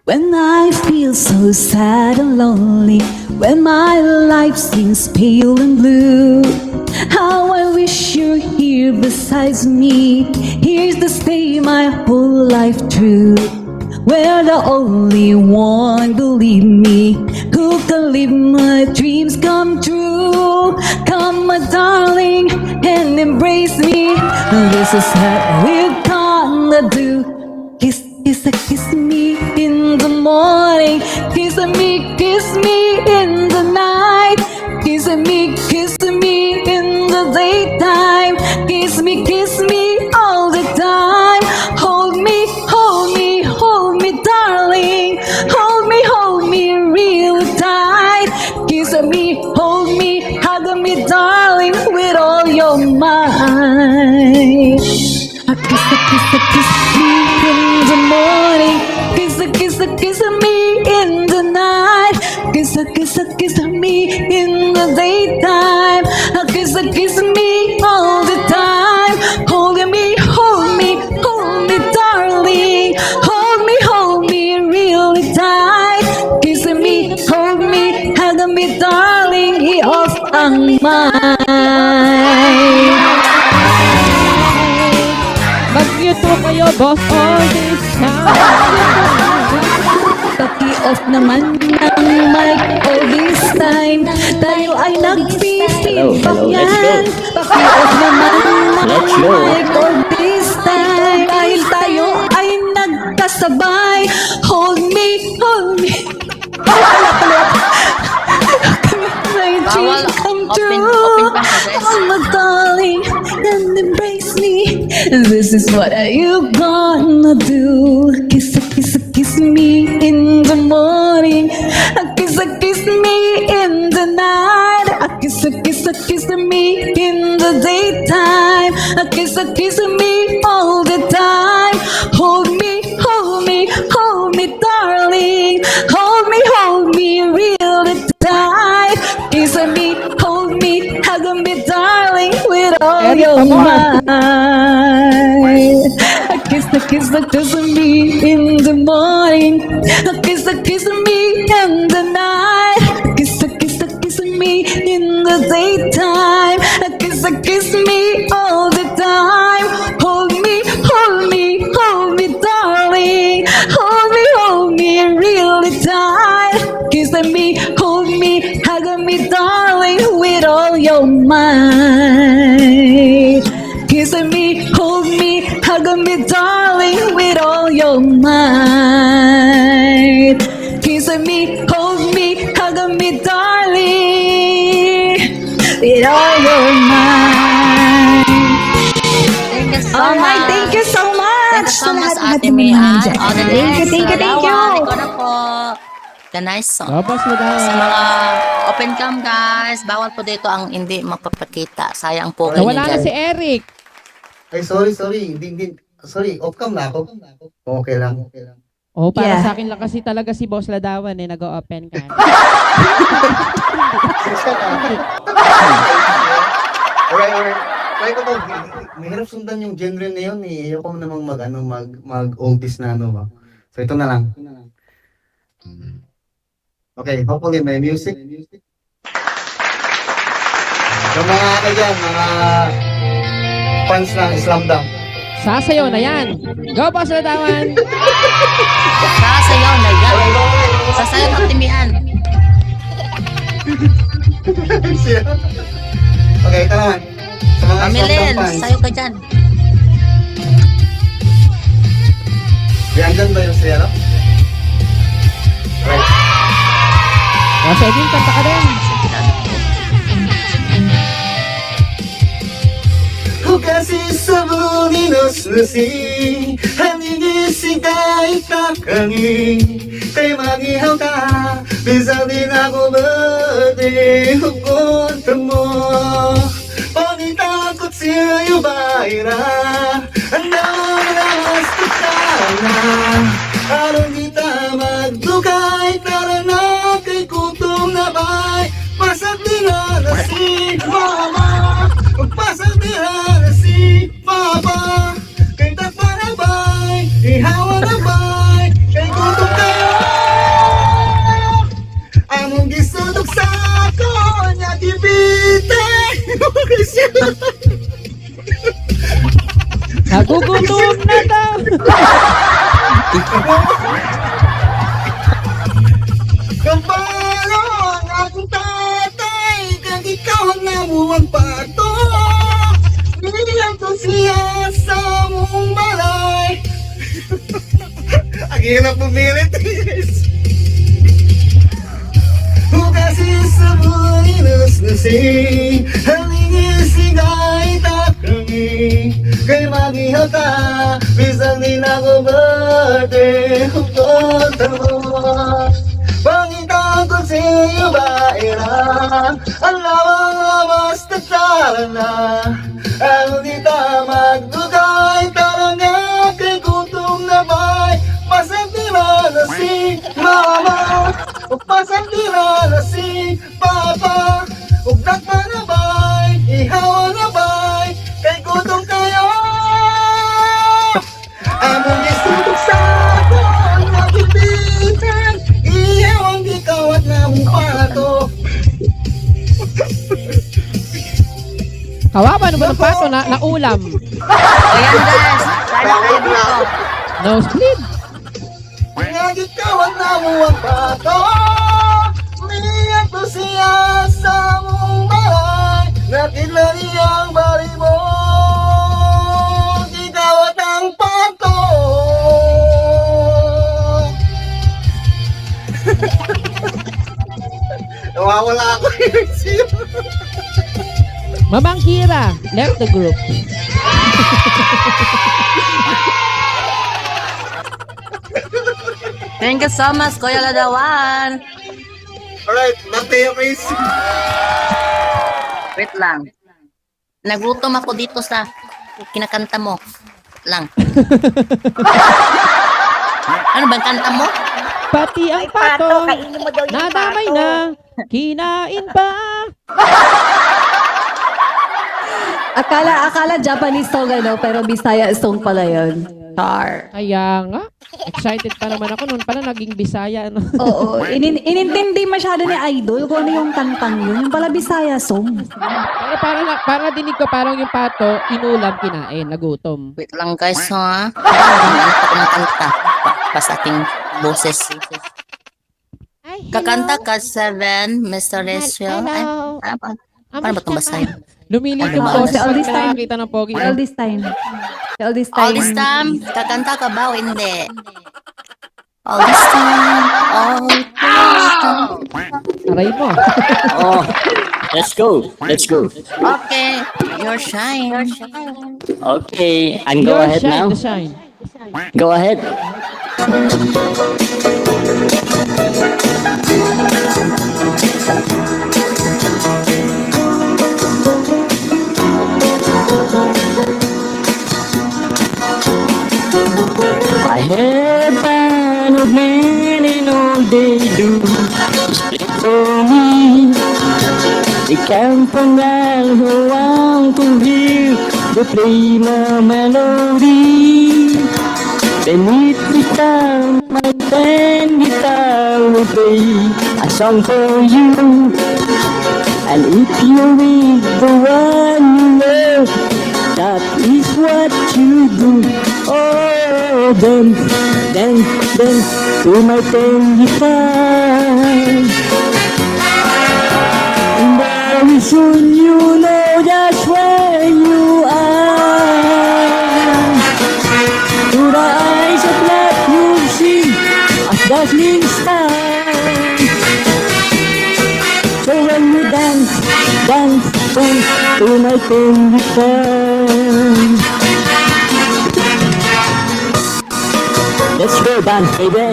Speaker 2: When I feel so sad and lonely, when my life seems pale and blue, how I wish you're here beside me, here to stay my whole life through. We're the only one, believe me, who can leave my dreams come true. Come, my darling, and embrace me. This is what we're gonna do. Kiss, kiss me in the morning. Kiss me in the night. Kiss me in the daytime. Kiss me all the time. Hold me, darling. Hold me real tight. Kiss me, hold me, hug me, darling, with all your might. Kiss me in the morning. Kiss me in the night. Kiss me in the daytime. Kiss me all the time. Hold me, darling. Hold me really tight. Kiss me, hold me, hug me, darling. I-off ang mind.
Speaker 3: Mag-mute po kayo, boss, all this time.
Speaker 2: Paki-off naman ng mic all this time. Tayo ay nag-feedback yan. Paki-off naman ng mic all this time. Dahil tayo ay nagkasabay. Hold me. My dream come true.
Speaker 1: Open ka na, guys.
Speaker 2: Oh, my darling, and embrace me. This is what you gonna do. Kiss me in the morning. Kiss me in the night. kiss me in the daytime. Kiss me all the time. Hold me, darling. Hold me really tight. Kiss me, hold me, hug me, darling, with all your might. Kiss me in the morning. Kiss me in the night. Kiss me in the daytime. Kiss me all the time. Hold me, darling. Hold me really tight. Kiss me, hold me, hug me, darling, with all your might. Kiss me, hold me, hug me, darling, with all your might. Kiss me, hold me, hug me, darling, with all your might.
Speaker 1: Thank you so
Speaker 2: Alright,
Speaker 1: much.
Speaker 2: thank you so much.
Speaker 1: Thank you so much,
Speaker 2: Sa lahat
Speaker 1: Ate
Speaker 2: ng mga
Speaker 1: Mian.
Speaker 2: dyan.
Speaker 1: All the
Speaker 2: Thank you,
Speaker 1: best.
Speaker 2: thank you, thank you.
Speaker 1: Ladawan, ikaw na po. The nice song.
Speaker 3: Go, Boss Ladawan.
Speaker 1: Sa mga open cam guys, bawal po dito ang hindi mapapakita. Sayang po kayo
Speaker 3: Nawala na
Speaker 1: dyan.
Speaker 3: si Eric.
Speaker 9: Ay, sorry. Hindi. Sorry, off-cam na ako. Okay lang.
Speaker 3: Oh, para
Speaker 2: Yeah.
Speaker 3: sa akin lang kasi talaga si Boss Ladawan nag-o-open ka.
Speaker 9: Alright. Try ko to. Mahirap sundan yung genre na yun eh. Ayoko namang mag-oldies na ano ba. So ito na lang. Okay, hopefully may music. Yung mga ano dyan, mga fans ng Slam Dunk.
Speaker 3: Sasayaw na yan. Go, Boss Ladawan.
Speaker 1: Sasayaw na yan. Sasayaw Ate Mian.
Speaker 9: Okay, ito naman. Sa mga Slam
Speaker 1: Pamilin,
Speaker 9: Dunk fans.
Speaker 1: sayo ka dyan.
Speaker 9: Andyan ba yung siya, no? Right.
Speaker 3: O, sige, kanta ka din.
Speaker 9: Kasi sabuni no susi Hanigisi kahit nakani Kay magihaw ka Bisa din ako berde Hugot mo Panitakot siya yung baira Ang namas kita na Aron kita magdukay Tara na kay kutom na bay Pasag nila na si mama Pagpasag nila na si Papa Kay takpa na bay, ihawa na bay Kay kutok kayo Among gisutok sa ako Nya kibite
Speaker 3: Nagugutom na daw.
Speaker 9: Kampalo ang akong tatay Kag ikaw ang namuwang pato Nililang ko siya sa mong balay Ang hirap pumilit Kasi sa bulinos na si Halingin si kahit kami Kay magihaw ka Bisang din ako berde Hukot mo Pangitang ko sa iyo baira Ang lawang basta tara na Ang di ta magdugay Tara nga kay gutom na bay Pasantira na si mama O pasantira na si papa Ugnak pa na bay Ihawa na bay Kay gutom kayo Among isutok sa ako Nagibitan Iyawang ikaw at namong pato
Speaker 3: Kawawa naman ng pato na ulam.
Speaker 1: Ayan guys, sana kayo dito.
Speaker 3: No split.
Speaker 9: Ngagit kawan na mo ang pato Umiyak ko siya sa mong bahay Nakita niyang bari mo Ikaw at ang pato Nawawala ako yung siya
Speaker 3: Mamang Kira left the group.
Speaker 1: Thank you so much, Kuya Ladawan.
Speaker 9: Alright, back to you, please.
Speaker 1: Wait lang. Nagutom ako dito sa kinakanta mo. Lang. Ano bang kanta mo?
Speaker 3: Pati ang
Speaker 7: Ay, pato,
Speaker 3: pato,
Speaker 7: kainin mo daw yung
Speaker 3: nadamay
Speaker 7: pato.
Speaker 3: na, kinain pa.
Speaker 2: Akala Japanese song ano, pero Bisaya song pala yun. Char.
Speaker 3: Kaya nga, excited pa naman ako noon pala naging Bisaya. Ano?
Speaker 2: Oo, inintindi masyado ni Idol kung ano yung kantang yun. Yung pala Bisaya song.
Speaker 3: Pero para dinig ko parang yung pato, inulam, kinain, nagutom.
Speaker 1: Wait lang guys ha. Ano ko ng kanta? Pa sa aking boses. Kakanta ka 7, Mr. Resio. Ay, paano ba itong basahin?
Speaker 3: Lumilit yung
Speaker 1: All
Speaker 3: boses
Speaker 2: all
Speaker 3: pag
Speaker 2: this time.
Speaker 3: nakakita ng pogi.
Speaker 2: All this time. All this
Speaker 1: All
Speaker 2: time.
Speaker 1: this time, kakanta ka ba o hindi? All this time, all this time.
Speaker 3: Aray mo.
Speaker 9: Oh, let's go. Let's go.
Speaker 1: Okay, your shine.
Speaker 9: Okay, and go
Speaker 3: Your
Speaker 9: ahead
Speaker 3: shine,
Speaker 9: now.
Speaker 3: the shine.
Speaker 9: Go ahead. I have been of men and all they do is play for me. They come from well who want to hear the play my melody. Beneath the town, my band guitar will play a song for you. And if you're with the one you love, that is what you do. Oh, dance to my band guitar. And very soon you know just where you are. To the eyes of love you'll see a dazzling star. So when you dance to my favorite song. Let's go dance, baby.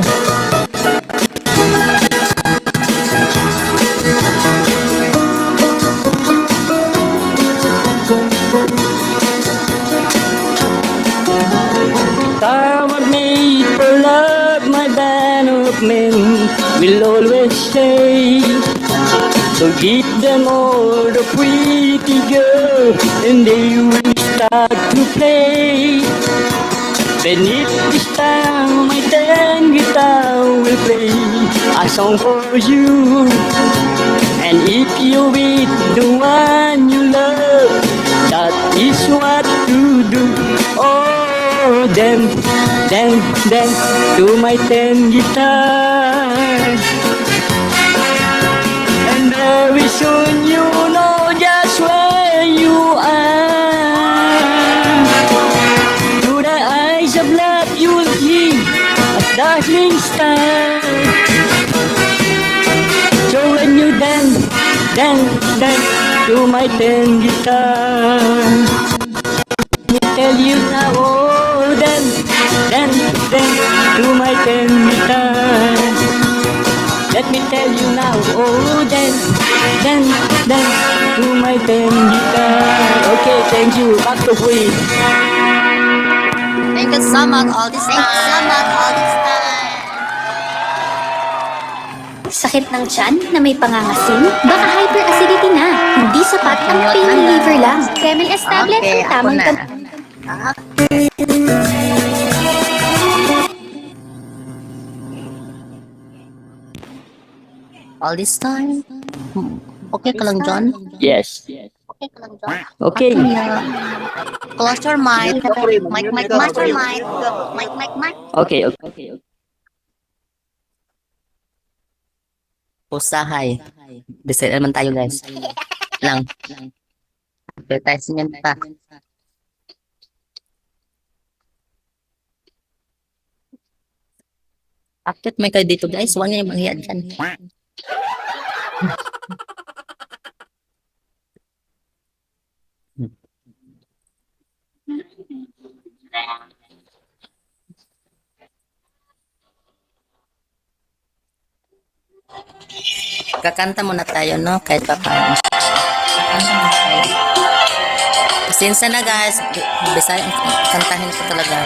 Speaker 9: Time was made for love, my band of men will always say. So give them all the pretty girl, and they will start to play. Beneath the star, my ten guitar will play a song for you. And if you're with the one you love, that is what to do. Oh, dance to my ten guitar. And very soon you know just where you are. To the eyes of love you'll see a dazzling star. So when you dance to my ten guitar, let me tell you now, oh, dance to my ten guitar. Let me tell you now, oh, dance to my ten guitar. Okay, thank you. Back to Queen.
Speaker 1: Thank you so much all this time.
Speaker 5: Sakit ng tiyan na may pangangasim? Baka hyperacidity na. Hindi sapat ang pain reliever lang. Kremel S tablet
Speaker 1: Okay,
Speaker 5: ang tamang
Speaker 1: ako na. All this time? Okay ka lang, John?
Speaker 9: Yes.
Speaker 1: Okay ka lang, John?
Speaker 9: Okay.
Speaker 1: Close your mic. Mic, close your mic. Mic.
Speaker 9: Okay.
Speaker 1: Usahay. Decide naman tayo, guys. Lang. Advertisement pa. Bakit may kayo dito, guys? Huwag niyo yung manghiya dyan. Kakanta muna tayo, no? Kahit pa paano. Pasensya na guys, Bisaya ang kantahin ko talaga.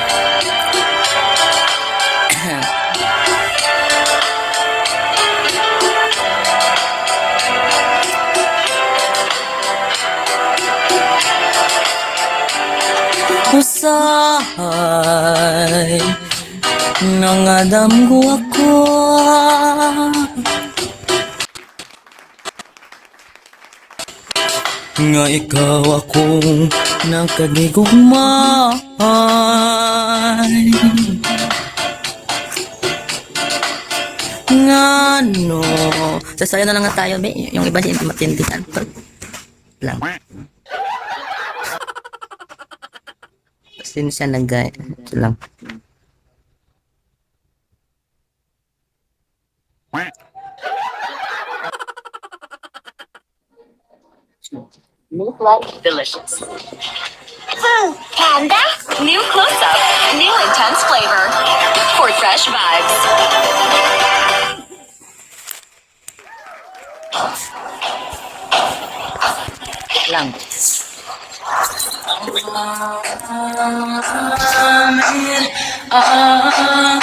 Speaker 1: Usahay nangadamgo ako, nga ikaw akong nakagigugmay. Nga no, sasayo na lang nga tayo, be. Yung iba hindi matindihan lang. Pasensya na guys, ito lang.
Speaker 5: Delicious. Panda, new close-up, new intense flavor for fresh vibes.
Speaker 1: Lang.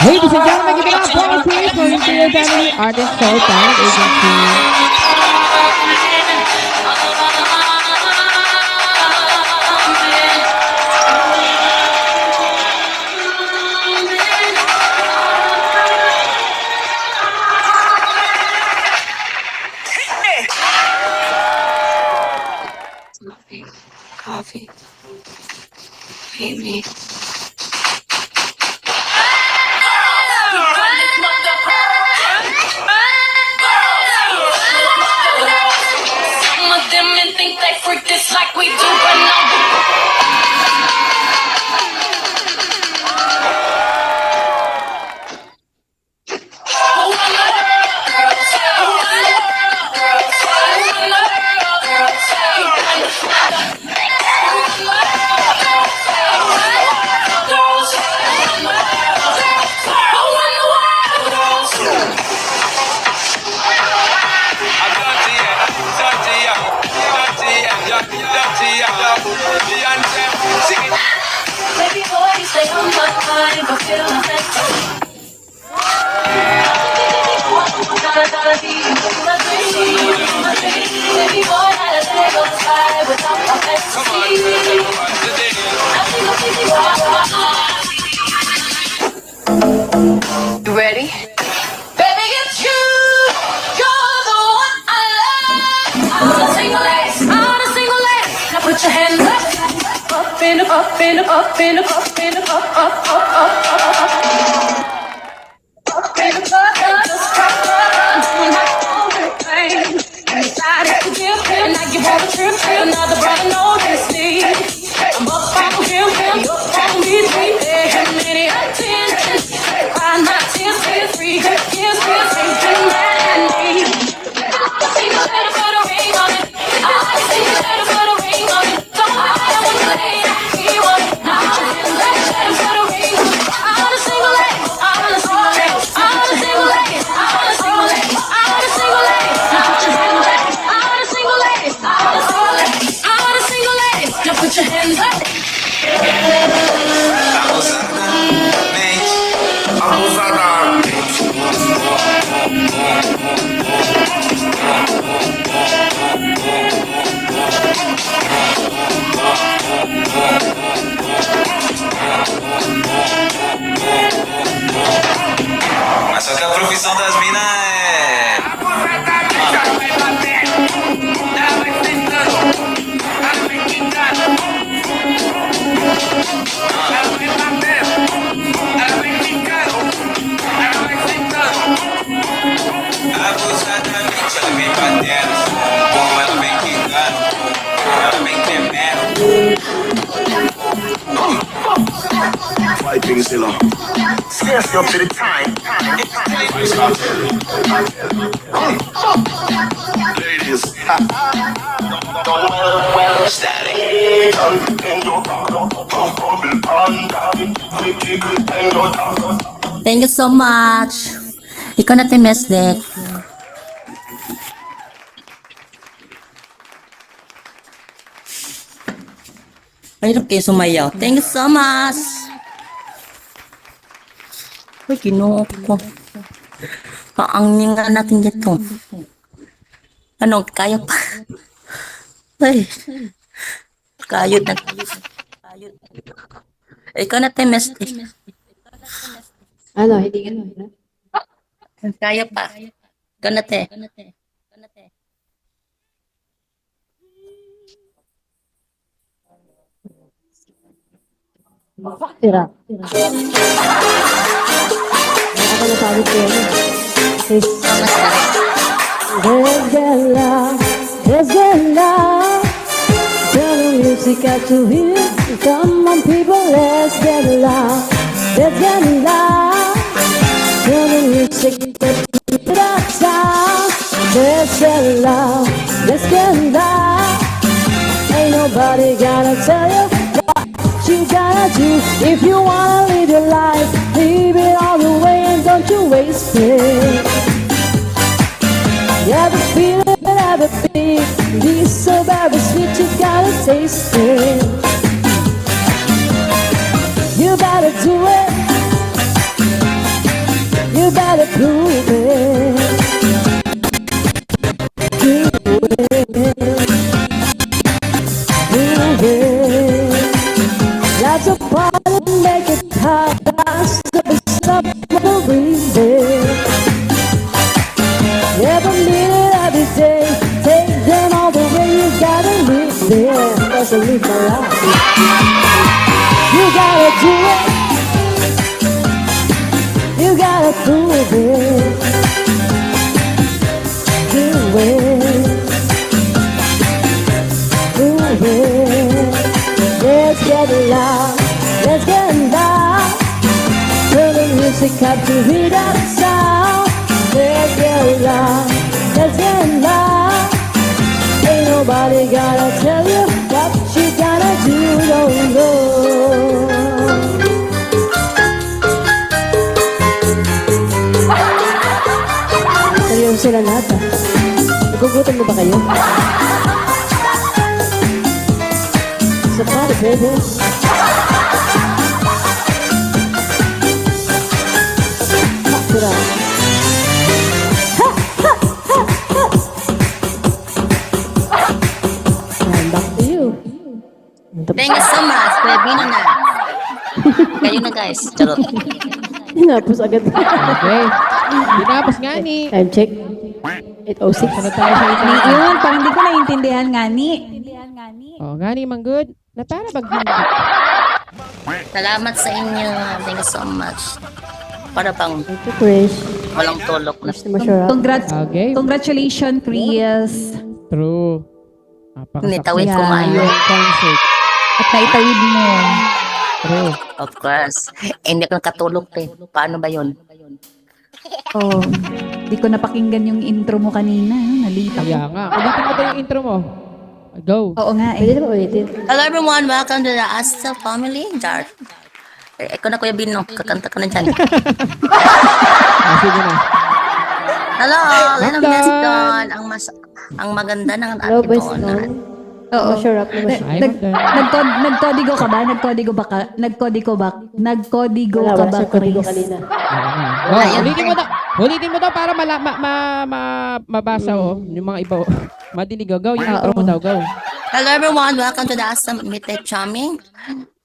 Speaker 3: Ladies and gentlemen, give it up for Team for Imperial Family Artist Soul Talent Agency.
Speaker 5: Coffee. Baby. Some of them men think they freak this like we do, but no. Baby boy, you stay on my mind, but feel my baby boy, how to take on the sky without my fantasy. You ready? Baby, it's you. You're the one I love. I'm a single lady. I'm a single lady. Now put your hands up. Up and up, up and up, up and up, up and up, up, up, up, up, up, up. Up and up, just rock, doing that all the thing. You decided to give him, now you want a trip, another brother knows this need. I'm up on him, you up on me, we pay him any attention. Cry my tears, feel free, good years, we're taking that I need. I see the better put a ring on it. I see the better put a ring on it. Don't matter what you lay, he want it. Now let him put a ring on it. I'm a single lady, I'm a single lady, I'm a single lady, I'm a single lady, I'm a single lady. Now put your hands up. I'm a single lady, I'm a single lady, I'm a single lady. Now put your hands up.
Speaker 10: Mas só que a profissão das minas é. Abusadamente ela vem batendo, como ela vem quicando, ela vem tremendo.
Speaker 9: Fighting Zilla. Scarce up to the time. Ladies.
Speaker 1: Thank you so much. Ikaw na Mesdek. Hirap kayo sumayaw. Thank you so much. Uy, ginoo ko. Paangin nga natin dito. Ano, kaya pa? Ay, kayod na. Ikaw na, Temesti.
Speaker 2: Ano, hindi ka na.
Speaker 1: Kaya pa. Ikaw na, te.
Speaker 2: Tira. Ako na sabi ko yun. Please. Let's get loud. Let's get loud. Turn the music up to hear. Come on, people, let's get loud. Let's get loud. Turn the music up to the sound. Let's get loud. Let's get loud. Ain't nobody gonna tell you what you gotta do. If you wanna live your life, live it all the way and don't you waste it. You have a feeling, have a beat. Be so very sweet, you gotta taste it. You better do it. You better prove it. Do it. Prove it. Lots of party, make it hard. Stop the reason. Every minute, every day, take them all the way. You gotta live there. That's a live my life. You gotta do it. You gotta prove it. Do it. Prove it. Let's get loud. Let's get loud. Turn the music up to hear that sound. Let's get loud. Let's get loud. Ain't nobody gonna tell you what you gotta do. Don't know. Seryoso sila lahat ah. Nagugutom na ba kayo? Sa party, baby. Tira. And back to you.
Speaker 1: Thank you so much. Pwede na. Kayo na, guys. Charot.
Speaker 2: Hinapos agad.
Speaker 3: Okay. Tinapos nga ni.
Speaker 2: Time check. 8:06.
Speaker 3: Ano tayo sa ito?
Speaker 11: Yun, parang hindi ko naiintindihan nga ni.
Speaker 3: Oh, nga ni, Manggod. Na para hindi.
Speaker 1: Salamat sa inyo. Thank you so much. Para bang
Speaker 2: Thank you, Chris.
Speaker 1: walang tulog na.
Speaker 2: Gusto mo sure.
Speaker 3: Okay.
Speaker 11: Congratulations, Chris.
Speaker 3: True.
Speaker 1: Nitawid ko
Speaker 11: Yeah.
Speaker 1: nga yun.
Speaker 3: Concert.
Speaker 11: At naitawid mo.
Speaker 3: True.
Speaker 1: Of course. Hindi ako nakatulog eh. Paano ba yun?
Speaker 11: Oh, di ko napakinggan yung intro mo kanina. Nalita ko.
Speaker 3: Kaya nga. Ulitin mo tayo yung intro mo. Go.
Speaker 11: Oo nga
Speaker 2: Pwede
Speaker 11: eh.
Speaker 2: na ba ulitin?
Speaker 1: Hello everyone, welcome to the Asta Family. Jar. Ikaw na Kuya Bino, kakanta ka na dyan.
Speaker 3: Sige na.
Speaker 1: Hello, Lena
Speaker 3: Welcome.
Speaker 1: Meston. Ang maganda ng
Speaker 2: Hello,
Speaker 1: ating
Speaker 2: best
Speaker 1: doon.
Speaker 2: known.
Speaker 11: Oo.
Speaker 2: Sure up naman siya.
Speaker 3: Ay,
Speaker 11: Nagkodigo ka ba? Nagkodigo ba ka? Nagkodigo
Speaker 2: Wala,
Speaker 11: ka
Speaker 2: wala
Speaker 11: ba,
Speaker 2: siya korigo
Speaker 11: Chris?
Speaker 2: kanina.
Speaker 3: Oh, ulitin mo daw para mabasa yung mga iba. Madinig go. Yung intro mo daw, go.
Speaker 1: Hello everyone, welcome to the Asta Mite Chami.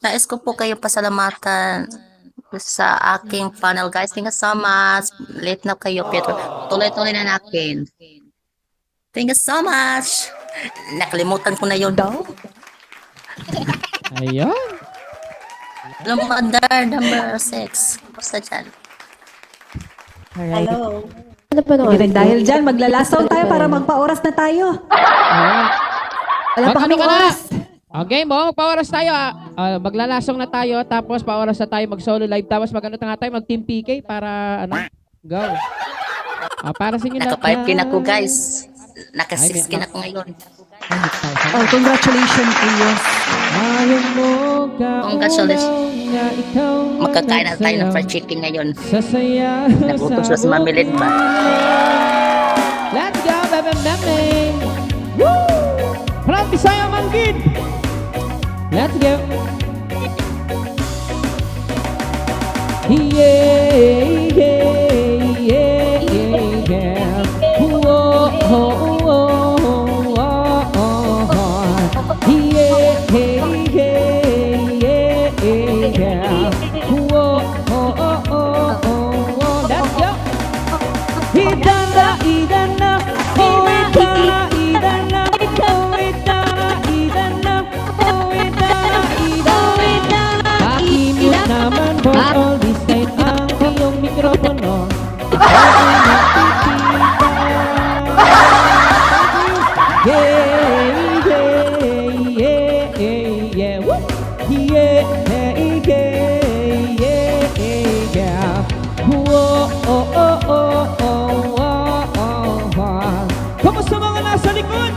Speaker 1: Nais ko po kayo pasalamatan sa aking panel, guys. Thank you so much. Late na kayo, Pedro. Tuloy-tuloy na natin. Thank you so much. Nakalimutan ko na yun.
Speaker 3: Ayun.
Speaker 1: Lumadar, number 6. Basta dyan.
Speaker 2: Alright. Ano pa nung
Speaker 11: Dahil dyan, maglalasaw tayo para magpa-oras na tayo. Wala pa
Speaker 3: Ano
Speaker 11: kaming
Speaker 3: ka na?
Speaker 11: oras.
Speaker 3: Okay mo, magpa-oras tayo. Maglalasong na tayo, tapos pa-oras na tayo mag-solo live, tapos mag-ano na nga tayo, mag-team PK para go. Para sa inyo
Speaker 1: Naka-5K na ko, guys. Naka-6K na ko ngayon.
Speaker 11: Oh, congratulations, Chris.
Speaker 1: Congratulations. Magkakain na tayo ng fried chicken ngayon.
Speaker 3: Sasaya.
Speaker 1: Nagutom sila sa mamilid ba?
Speaker 3: Let's go, baby, mami. Woo! From Bisaya Manggid. Let's go. Yeah, yeah, yeah, yeah. Whoa, oh, oh, oh, oh. Yeah, yeah, yeah, yeah. Whoa, oh, oh, oh, oh. Let's go. Idana, idana, oh idana, idana, oh idana, idana, oh idana, idana. Pakimute naman for all this time ang iyong mikropono. Ako'y nakikita. Yeah, yeah, yeah, yeah, woo. Yeah, yeah, yeah, yeah. Whoa, oh, oh, oh, oh. Kamusta mga nasa likod?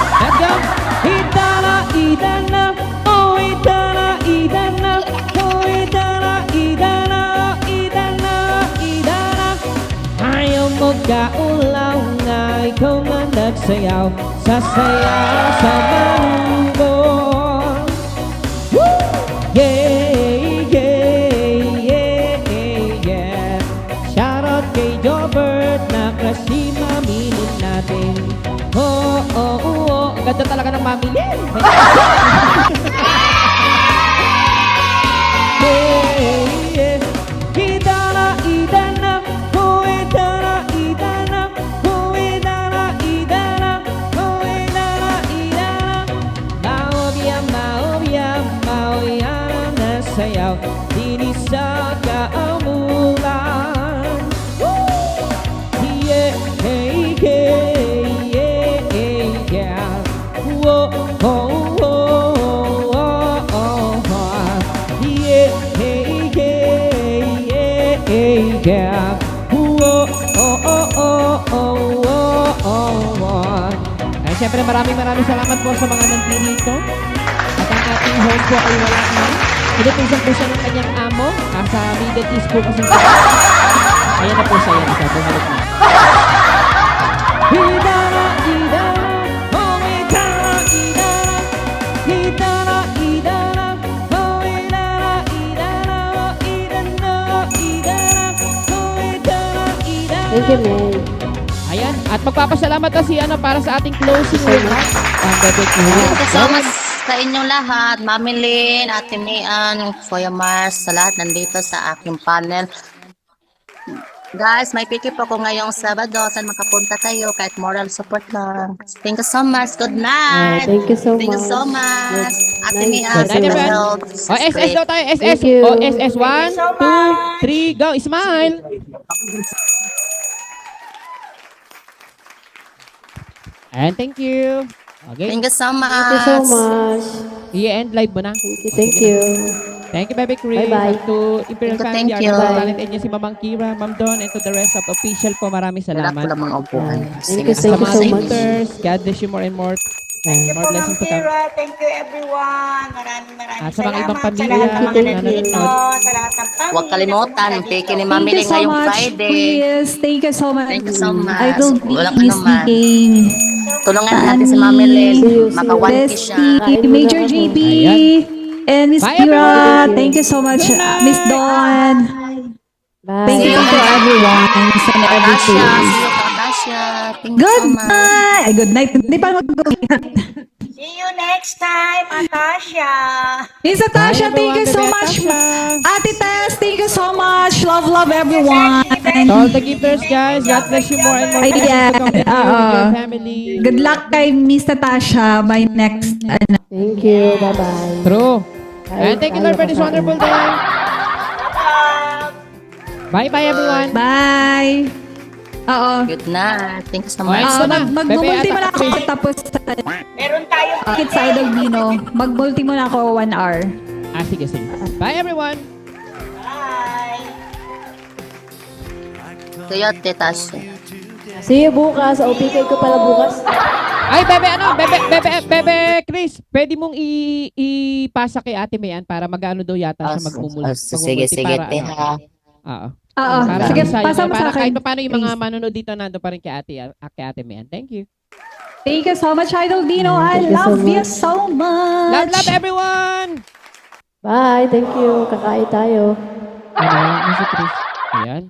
Speaker 3: Let's go! Idana, idana, oh idana, idana, oh idana, idana, idana, idana. Ayaw mo kaulaw nga ikaw man nagsayaw sa sayaw sa malubong. Woo! Yeah, yeah, yeah. Shoutout kay Jobert na kasi mamilin natin. Oh, oh, oh, oh. Ganda talaga ng mamilin. Yeah, yeah. Idana, idana, oh idana, idana, oh idana, idana, oh idana, idana. Maobya, maobya, maobya na sayaw, dinis sa kaamulan. Yeah, hey, hey, yeah, yeah. Whoa, oh, oh, oh, oh, oh. Yeah, hey, yeah, yeah. Whoa, oh, oh, oh, oh, oh, oh. Ay, syempre maraming salamat po sa mga nandito. At ang ating host po ay wala na. Inutusan po siya ng kanyang amo. Sa Middle East po kasi siya. Ayan na po siya. Ayan na. Bumalik na. Idana, idana, oh idana, idana, idana, idana, oh idana, idana, oh idana, idana, oh idana, idana.
Speaker 2: Thank you, man.
Speaker 3: Ayan, at magpapasalamat na si ano para sa ating closing remarks. Ang bebek
Speaker 1: Thank you so much sa inyong lahat. Mami Lynn, Ate Mian, Kuya Mars, sa lahat nandito sa aking panel. Guys, may pikip ako ngayong Sabado. Saan makapunta kayo? Kahit moral support lang. Thank you so much. Good night.
Speaker 2: Thank you so
Speaker 1: Thank you
Speaker 2: much.
Speaker 1: so much. Ate
Speaker 2: Good
Speaker 1: Mian,
Speaker 3: night,
Speaker 1: super
Speaker 3: everyone.
Speaker 1: help.
Speaker 3: Oh, SS daw tayo. SS.
Speaker 2: Thank you.
Speaker 3: Oh, SS. 1, 2, 3, go. Smile. And thank you. Okay.
Speaker 1: Thank you so much.
Speaker 2: Thank you so much.
Speaker 3: I-end live mo na.
Speaker 2: Thank you.
Speaker 3: Thank you, Baby Chris.
Speaker 2: Bye-bye.
Speaker 3: And to Imperial Family,
Speaker 1: Thank you.
Speaker 3: Arnold Talent Agency, Mamang Kira, Ma'am Don, and to the rest of official po, maraming
Speaker 1: Wala
Speaker 3: salamat.
Speaker 1: ko lang mga upuan.
Speaker 2: Thank you,
Speaker 3: At
Speaker 2: thank
Speaker 3: sa
Speaker 2: you
Speaker 3: mga
Speaker 2: so much.
Speaker 3: sisters, God bless you more and more. More blessings to come.
Speaker 7: Thank you everyone. Maraming
Speaker 3: At sa mga ibang
Speaker 7: salamat
Speaker 3: pamilya,
Speaker 7: sa lahat ng mga
Speaker 2: thank you.
Speaker 7: nandito, sa lahat ng pamilya.
Speaker 1: Huwag kalimutan, peke ni Mami
Speaker 11: Thank you
Speaker 1: Lynn
Speaker 11: so
Speaker 1: ngayong
Speaker 11: much,
Speaker 1: Friday.
Speaker 11: Chris. Thank you so much.
Speaker 1: Thank you so much.
Speaker 11: I don't
Speaker 1: Walang
Speaker 11: miss
Speaker 1: anuman.
Speaker 11: the game.
Speaker 1: Tulungan natin si Mami Lynn. Maka-1K siya.
Speaker 11: Bestie, Major JB, and Miss
Speaker 3: Bye,
Speaker 11: Kira.
Speaker 3: everyone.
Speaker 11: Thank you so much,
Speaker 3: Good night.
Speaker 11: Miss Dawn.
Speaker 2: Bye.
Speaker 11: Thank you to everyone and
Speaker 1: Tasha,
Speaker 11: everything.
Speaker 1: see you Tasha. Thank you
Speaker 11: Good
Speaker 1: so much.
Speaker 11: night. Ay, good night. Hindi pa mag-good.
Speaker 7: See you next time, Atasha.
Speaker 11: Miss Natasha,
Speaker 3: Bye,
Speaker 11: thank you so
Speaker 3: everyone.
Speaker 11: much.
Speaker 3: Tasha.
Speaker 11: Ate Tess, thank you so much. Love everyone.
Speaker 3: To all the givers, guys, God bless you more and more.
Speaker 11: Ay,
Speaker 3: blessings
Speaker 11: yeah.
Speaker 3: to come with you with your family.
Speaker 11: Good luck kay Miss Natasha by next.
Speaker 2: Thank you. Bye-bye.
Speaker 3: True. And thank you, Lord, for this wonderful day. Bye-bye, everyone.
Speaker 11: Bye. Oo.
Speaker 1: Good night. Thank you so
Speaker 3: Okay,
Speaker 1: much.
Speaker 3: so na.
Speaker 11: Mag-multi mo na ako
Speaker 3: Bebe,
Speaker 11: tapos
Speaker 7: Meron tayong
Speaker 11: sakit sa Idol Bino. Mag-multi mo na ako 1 hour.
Speaker 3: sige. Bye, everyone.
Speaker 7: Bye.
Speaker 1: Kuyote, Tasha.
Speaker 2: See you bukas. OPK ko pala bukas.
Speaker 3: Ay, Bebe, Chris, pwede mong ipasa kay Ate Mayan para mag-ano daw yata siya magmumulti.
Speaker 1: Sige,
Speaker 3: para,
Speaker 1: te,
Speaker 3: ano.
Speaker 1: ha.
Speaker 3: Oo.
Speaker 11: Oo.
Speaker 3: Para
Speaker 11: Sige,
Speaker 3: sa
Speaker 11: pasa mo
Speaker 3: para
Speaker 11: sa akin.
Speaker 3: kahit paano yung mga
Speaker 11: Please.
Speaker 3: manonood dito nando pa rin kay Ate Mayan. Thank you.
Speaker 11: Thank you so much, Idol Dino. I
Speaker 2: Thank you so
Speaker 11: love you
Speaker 2: much.
Speaker 11: so much.
Speaker 3: Love everyone!
Speaker 2: Bye, thank you. Kakain tayo.
Speaker 3: Ano, si Chris. Ayan.